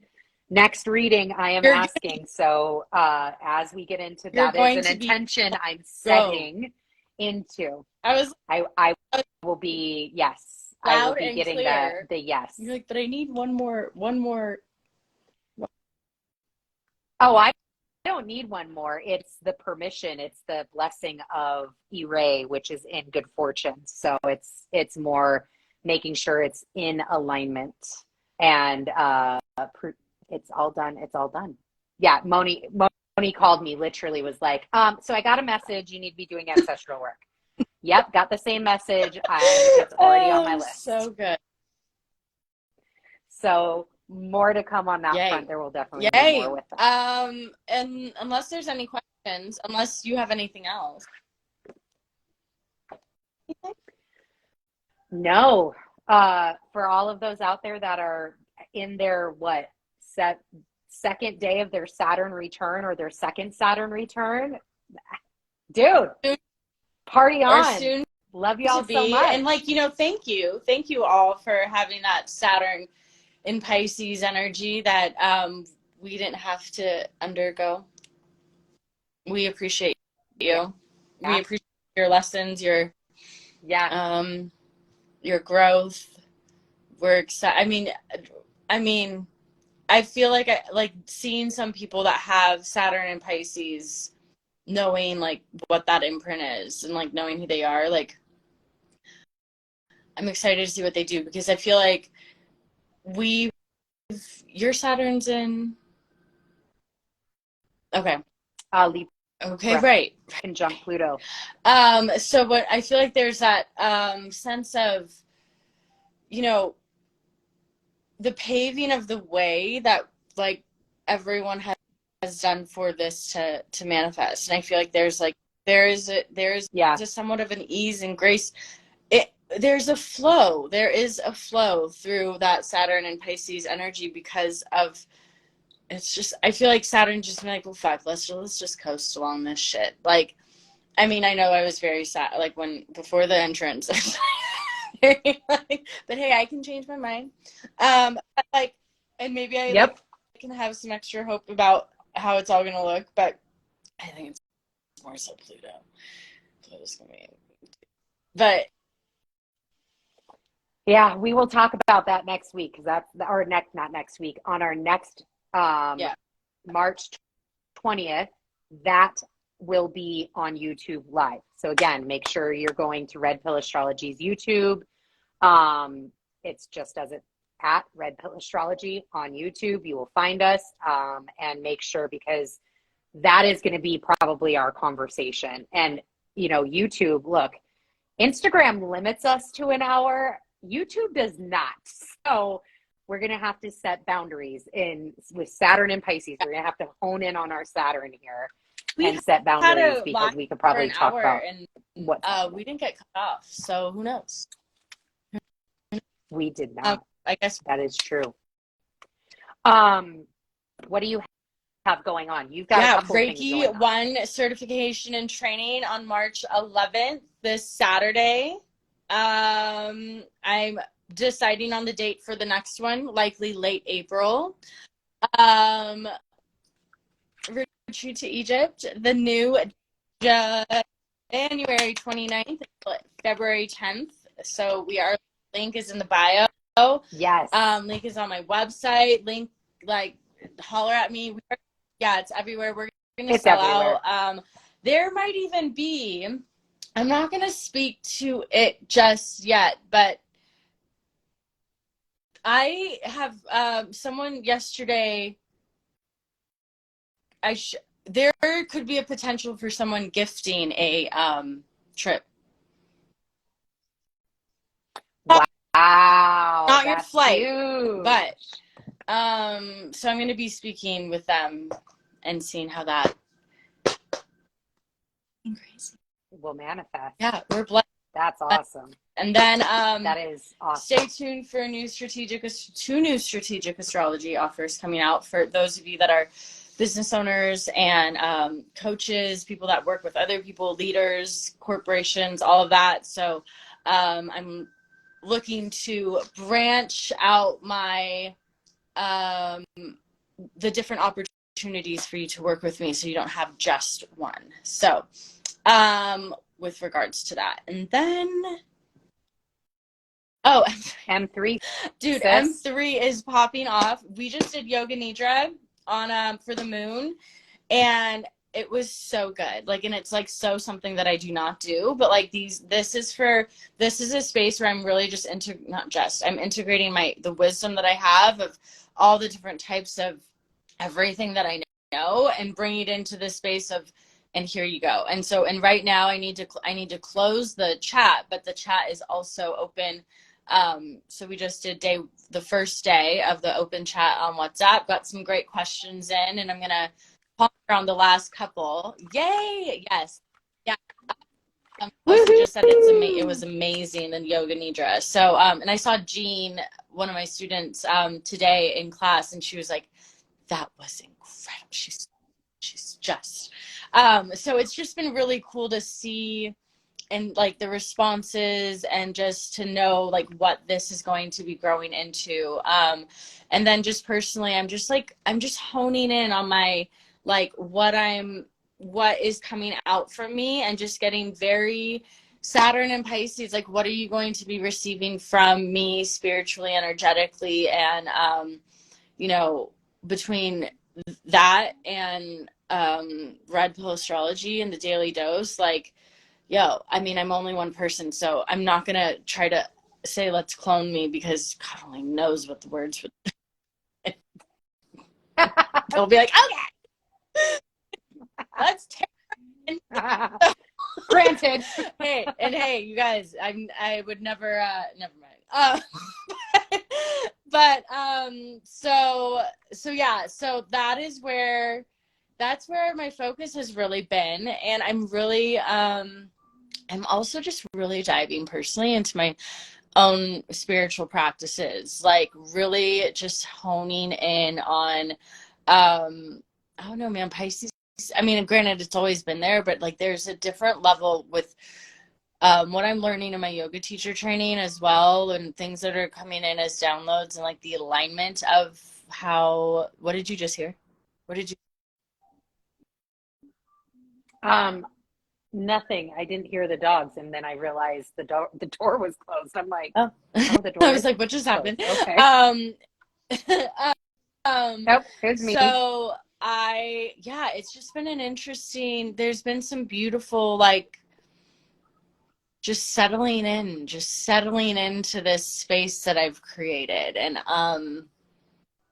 Next reading, I am asking. So as we get into that is an intention I'm setting into. I will be, yes. I will be getting the yes.
You're like, but I need one more.
Oh, I don't need one more. It's the permission. It's the blessing of Ire, which is in good fortune. So it's more making sure it's in alignment and it's all done. It's all done. Yeah, Moni called me, literally was like, so I got a message. You need to be doing ancestral work. Yep, got the same message. It's already on my list.
So good.
So more to come on that front. There will definitely be more with that.
And unless there's any questions, unless you have anything else.
No. For all of those out there that are in their second day of their Saturn return or their second Saturn return, dude, party on. Love y'all so much.
And like, thank you all for having that Saturn in Pisces energy that we didn't have to undergo. We appreciate you. Yeah. We appreciate your lessons, your growth. We're excited. I mean, I feel like seeing some people that have Saturn and Pisces, knowing like what that imprint is and like knowing who they are, like I'm excited to see what they do because I feel like your Saturn's in. Okay.
Libra.
Okay, right.
Conjunct Pluto.
So what I feel like there's that sense of, the paving of the way that like everyone has done for this to manifest. And I feel like there's just somewhat of an ease and grace. There is a flow through that Saturn and Pisces energy because of, it's just, I feel like Saturn just been like, well, fuck, let's just coast along this shit. Like, I mean, I know I was very sad, like before the entrance, but hey, I can change my mind. And maybe I can have some extra hope about how it's all going to look, but I think it's more so Pluto. Pluto's going to be, but
yeah, we will talk about that next week because not next week, on our next March 20th, that will be on YouTube live. So again, make sure you're going to Red Pill Astrology's YouTube. It's just as it's at Red Pill Astrology on YouTube. You will find us and make sure, because that is going to be probably our conversation. And, YouTube, look, Instagram limits us to an hour. YouTube does not. So we're going to have to set boundaries with Saturn and Pisces. We're going to have to hone in on our Saturn here and set boundaries because we could probably talk about what
we didn't get cut off. So who knows?
We did not.
I guess
that is true. What do you have going on? You've got a couple
Reiki 1 certification and training on March 11th, this Saturday. I'm deciding on the date for the next one, likely late April. Retreat to Egypt, the new January 29th, February 10th. So link is in the bio.
Yes.
Link is on my website. Link, holler at me. It's everywhere. We're going to sell out. There might even be, I'm not going to speak to it just yet, but I have someone yesterday, there could be a potential for someone gifting a trip.
Wow.
Not your flight.
huge.
But so I'm going to be speaking with them and seeing how that crazy
will manifest.
Yeah, we're blessed.
That's awesome.
And then
that is awesome.
Stay tuned for two new strategic astrology offers coming out for those of you that are business owners and coaches, people that work with other people, leaders, corporations, all of that. So I'm looking to branch out my the different opportunities for you to work with me, so you don't have just one. So with regards to that. And then
M3,
dude,
sis.
M3 is popping off. We just did yoga nidra on for the moon, and it was so good. Like, and it's like something that I do not do, but like this is a space where I'm really just I'm integrating the wisdom that I have of all the different types of everything that I know and bring it into this space of, and here you go. And so, and right now I need to close the chat, but the chat is also open. So we just did the first day of the open chat on WhatsApp, got some great questions in, and I'm going to pop around the last couple. Yay. Yes. Yeah. Also just said it was amazing in yoga nidra. So, and I saw Jean, one of my students, today in class, and she was like, that was incredible. She's just, so it's just been really cool to see and like the responses and just to know like what this is going to be growing into. And then just personally, I'm just honing in on my, like what is coming out from me, and just getting very Saturn and Pisces, like what are you going to be receiving from me spiritually, energetically, and, between that and Red Pill Astrology and the daily dose, like, I'm only one person, so I'm not going to try to say, let's clone me, because God only knows what the words would. They'll be like, okay, let's take
Granted.
Hey, you guys, I would never mind. But so that's where my focus has really been, and I'm really I'm also just really diving personally into my own spiritual practices, like really just honing in on I don't know, man, Pisces. I mean, granted, it's always been there, but like there's a different level with what I'm learning in my yoga teacher training as well, and things that are coming in as downloads, and like the alignment of what did you just hear? What did you?
Nothing. I didn't hear the dogs, and then I realized the door was closed. I'm like,
oh
the door.
I was like, what just happened?
Okay.
Nope,
it was me.
So it's just been there's been some beautiful, like, just settling into this space that I've created. And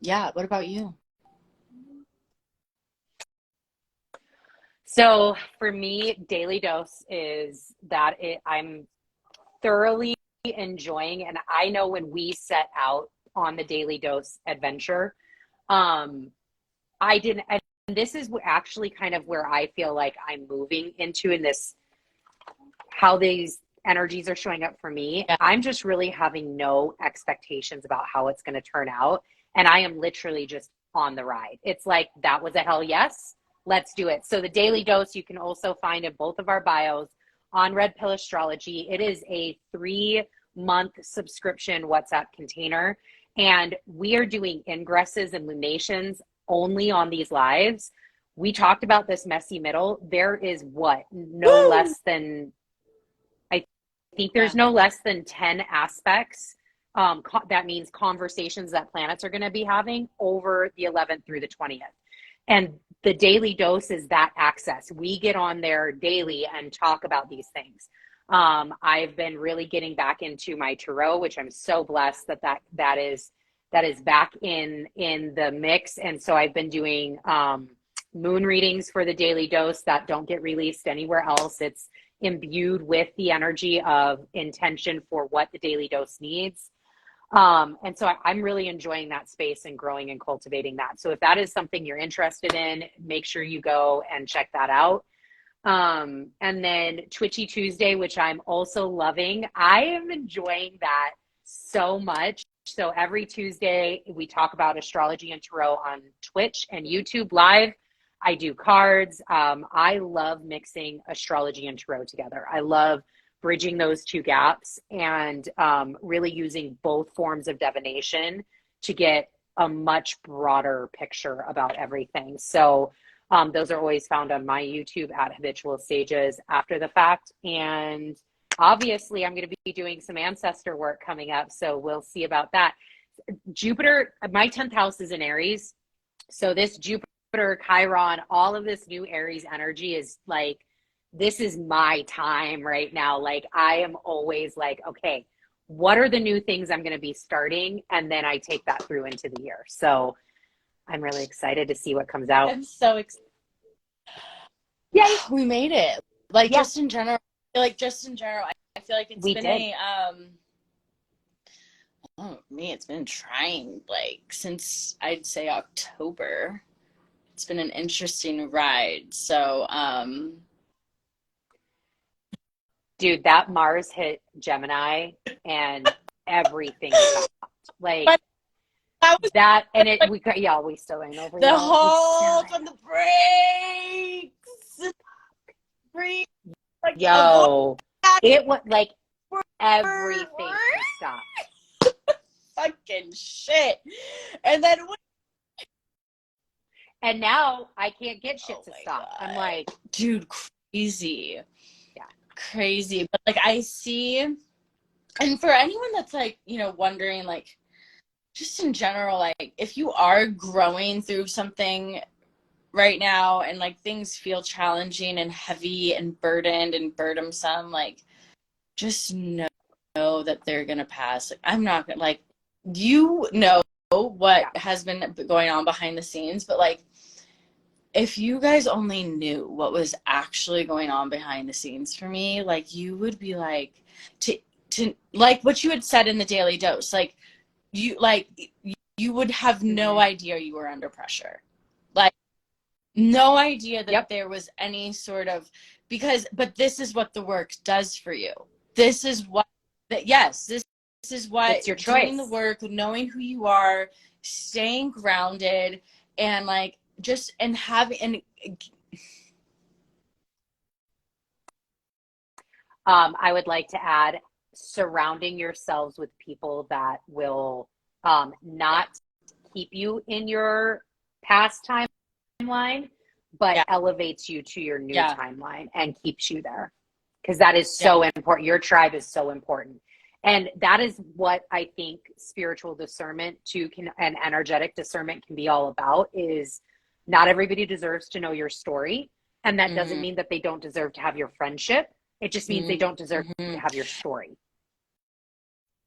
what about you?
So for me, daily dose is that I'm thoroughly enjoying, and I know when we set out on the daily dose adventure, I didn't, and this is actually kind of where I feel like I'm moving into in this, how these energies are showing up for me. Yeah. I'm just really having no expectations about how it's going to turn out. And I am literally just on the ride. It's like, that was a hell yes. Let's do it. So the daily dose, you can also find in both of our bios on Red Pill Astrology. It is a 3-month subscription WhatsApp container. And we are doing ingresses and lunations only on these lives. We talked about this messy middle. There is less than, I think there's no less than 10 aspects. That means conversations that planets are going to be having over the 11th through the 20th. And the daily dose is that access. We get on there daily and talk about these things. I've been really getting back into my tarot, which I'm so blessed that is back in the mix. And so I've been doing moon readings for the daily dose that don't get released anywhere else. It's imbued with the energy of intention for what the daily dose needs. And so I'm really enjoying that space and growing and cultivating that. So if that is something you're interested in, make sure you go and check that out. And then Twitchy Tuesday, which I'm also loving. I am enjoying that so much. So every Tuesday we talk about astrology and tarot on Twitch and YouTube live. I do cards. I love mixing astrology and tarot together. I love bridging those two gaps and really using both forms of divination to get a much broader picture about everything. So those are always found on my YouTube at Habitual Sages After the Fact. And obviously, I'm going to be doing some ancestor work coming up. So we'll see about that. Jupiter, my 10th house is in Aries. So this Jupiter, Chiron, all of this new Aries energy is like, this is my time right now. Like I am always like, okay, what are the new things I'm going to be starting? And then I take that through into the year. So I'm really excited to see what comes out.
I'm so excited.
Yeah,
we made it. Like just in general, I feel like it's it's been trying like since I'd say October. It's been an interesting ride. So,
dude, that Mars hit Gemini and everything stopped. Like that and it we still ain't over
the whole from the brakes. Like,
yo, it was like everything stopped.
Fucking shit. And then
and now I can't get shit to stop. God. I'm like,
dude, crazy. Yeah, crazy. But like I see, and for anyone that's like, you know, wondering, like, just in general, like if you are growing through something right now and like things feel challenging and heavy and burdened and burdensome, like just know that they're gonna pass. Like I'm not gonna, like, you know what has been going on behind the scenes, but like if you guys only knew what was actually going on behind the scenes for me, like you would be like to like what you had said in the Daily Dose, like you would have no idea you were under pressure. Like no idea that there was any sort of, but this is what the work does for you. This is what this is what
it's your choice.
Doing the work, knowing who you are, staying grounded, and like just and having and
I would like to add surrounding yourselves with people that will not keep you in your past timeline, but elevates you to your new timeline and keeps you there. Because that is so important. Your tribe is so important. And that is what I think spiritual discernment and energetic discernment can be all about, is not everybody deserves to know your story. And that doesn't mean that they don't deserve to have your friendship. It just means they don't deserve to have your story.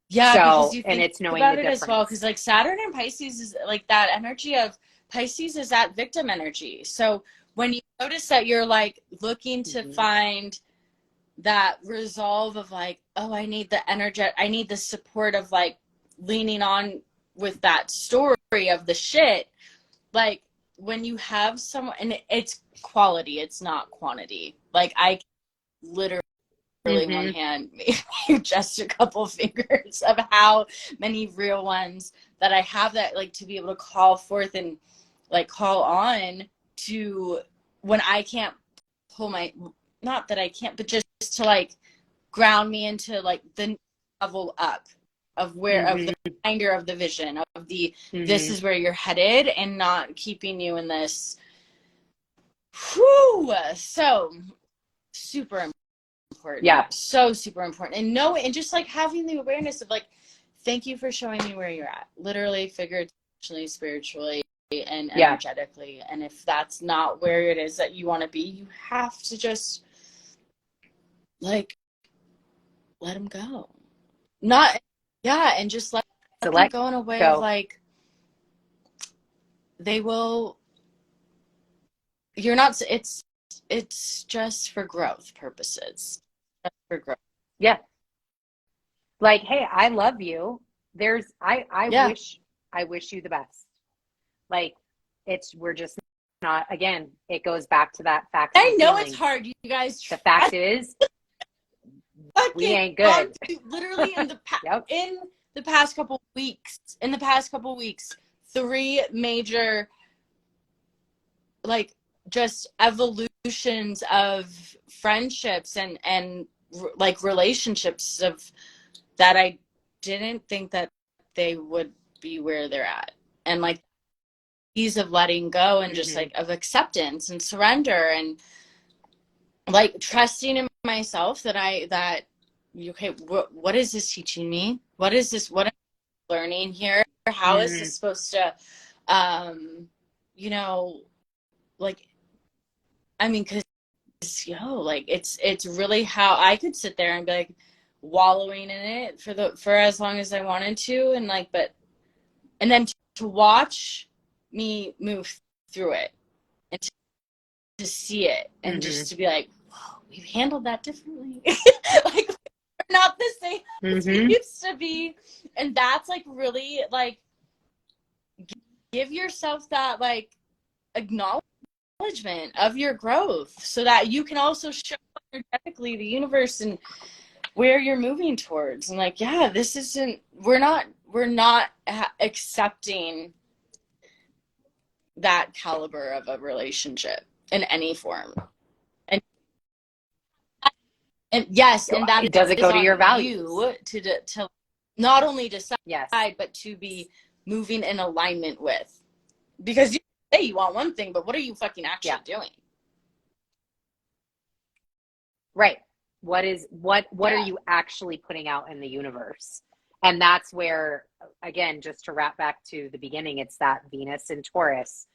Yeah,
so,
because you think
and it's knowing
about
the
it
difference.
as well, because like Saturn and Pisces is like that energy of Pisces is that victim energy. So when you notice that you're like looking to find that resolve of like, oh, I need the support of like leaning on with that story of the shit. Like when you have someone, and it's quality, it's not quantity. Like I literally one hand, maybe just a couple fingers of how many real ones that I have that like to be able to call forth and like call on to when I can't pull my, not that I can't, but just to like ground me into like the level up of where of the reminder of the vision of the this is where you're headed, and not keeping you in this so super important. So super important. And just like having the awareness of like, thank you for showing me where you're at, literally, figuratively, spiritually, and energetically. And if that's not where it is that you want to be, you have to just like let them go. And just let them go in a way of like, they will, you're not, it's just for growth purposes. Just for growth.
Yeah. Like, hey, I love you, I wish you the best. Like, we're just not, again, it goes back to that fact.
I know it's hard, you guys.
The fact is, we ain't good.
Literally in the
Yep.
in the past couple weeks, 3 major, like, just evolutions of friendships and like relationships of that I didn't think that they would be where they're at, and like ease of letting go and just like of acceptance and surrender and like trusting in myself that okay, what is this teaching me? What am I learning here? How is this supposed to like, I mean, because like it's really how I could sit there and be like wallowing in it for as long as I wanted to, and like, and then to watch me move through it and to see it and just to be like, whoa, we've handled that differently. Like, we're not the same as we used to be. And that's like really like, give yourself that like acknowledgement of your growth so that you can also show energetically the universe and where you're moving towards. And like, yeah, this isn't, we're not accepting that caliber of a relationship in any form. And yes, and that
does it go to your values
to not only decide,
yes,
but to be moving in alignment with, because you say you want one thing, but what are you fucking actually doing?
Right. What are you actually putting out in the universe? And that's where, again, just to wrap back to the beginning, it's that Venus and Taurus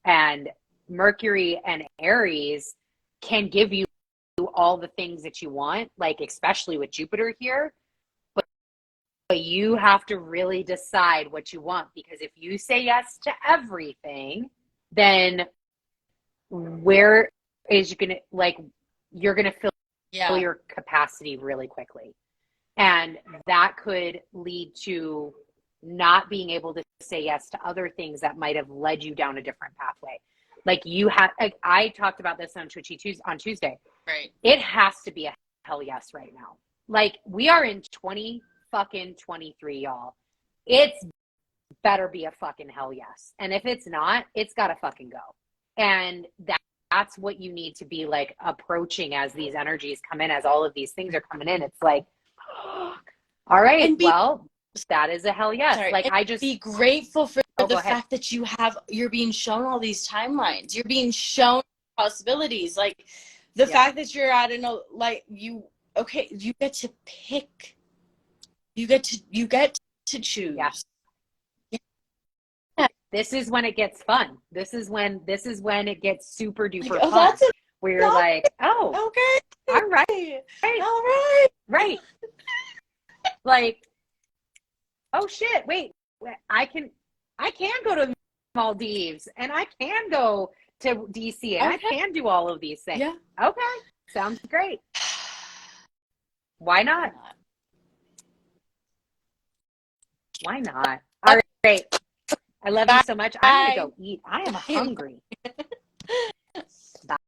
and Mercury and Aries can give you all the things that you want, like especially with Jupiter here, but you have to really decide what you want, because if you say yes to everything, then where is you're gonna fill your capacity really quickly, and that could lead to not being able to say yes to other things that might have led you down a different pathway. Like I talked about this on on Tuesday.
Right.
It has to be a hell yes right now. Like, we are in 2023, y'all. It's better be a fucking hell yes. And if it's not, it's gotta fucking go. And that's what you need to be like approaching as these energies come in, as all of these things are coming in. It's like, all right, well, that is a hell yes.
Sorry,
like, I just
be grateful for the fact that you're being shown all these timelines. You're being shown possibilities. Like, the fact that you're at you get to pick. You get to choose.
Yes. Yeah. This is when it gets fun. This is when it gets super duper fun. Where you're like, oh, okay, all right. Like, oh shit, wait, I can go to Maldives, and I can go to DC, and I can do all of these things.
Yeah.
Okay. Sounds great. Why not? Why not? All right. I love you so much. I'm going to go eat. I am hungry.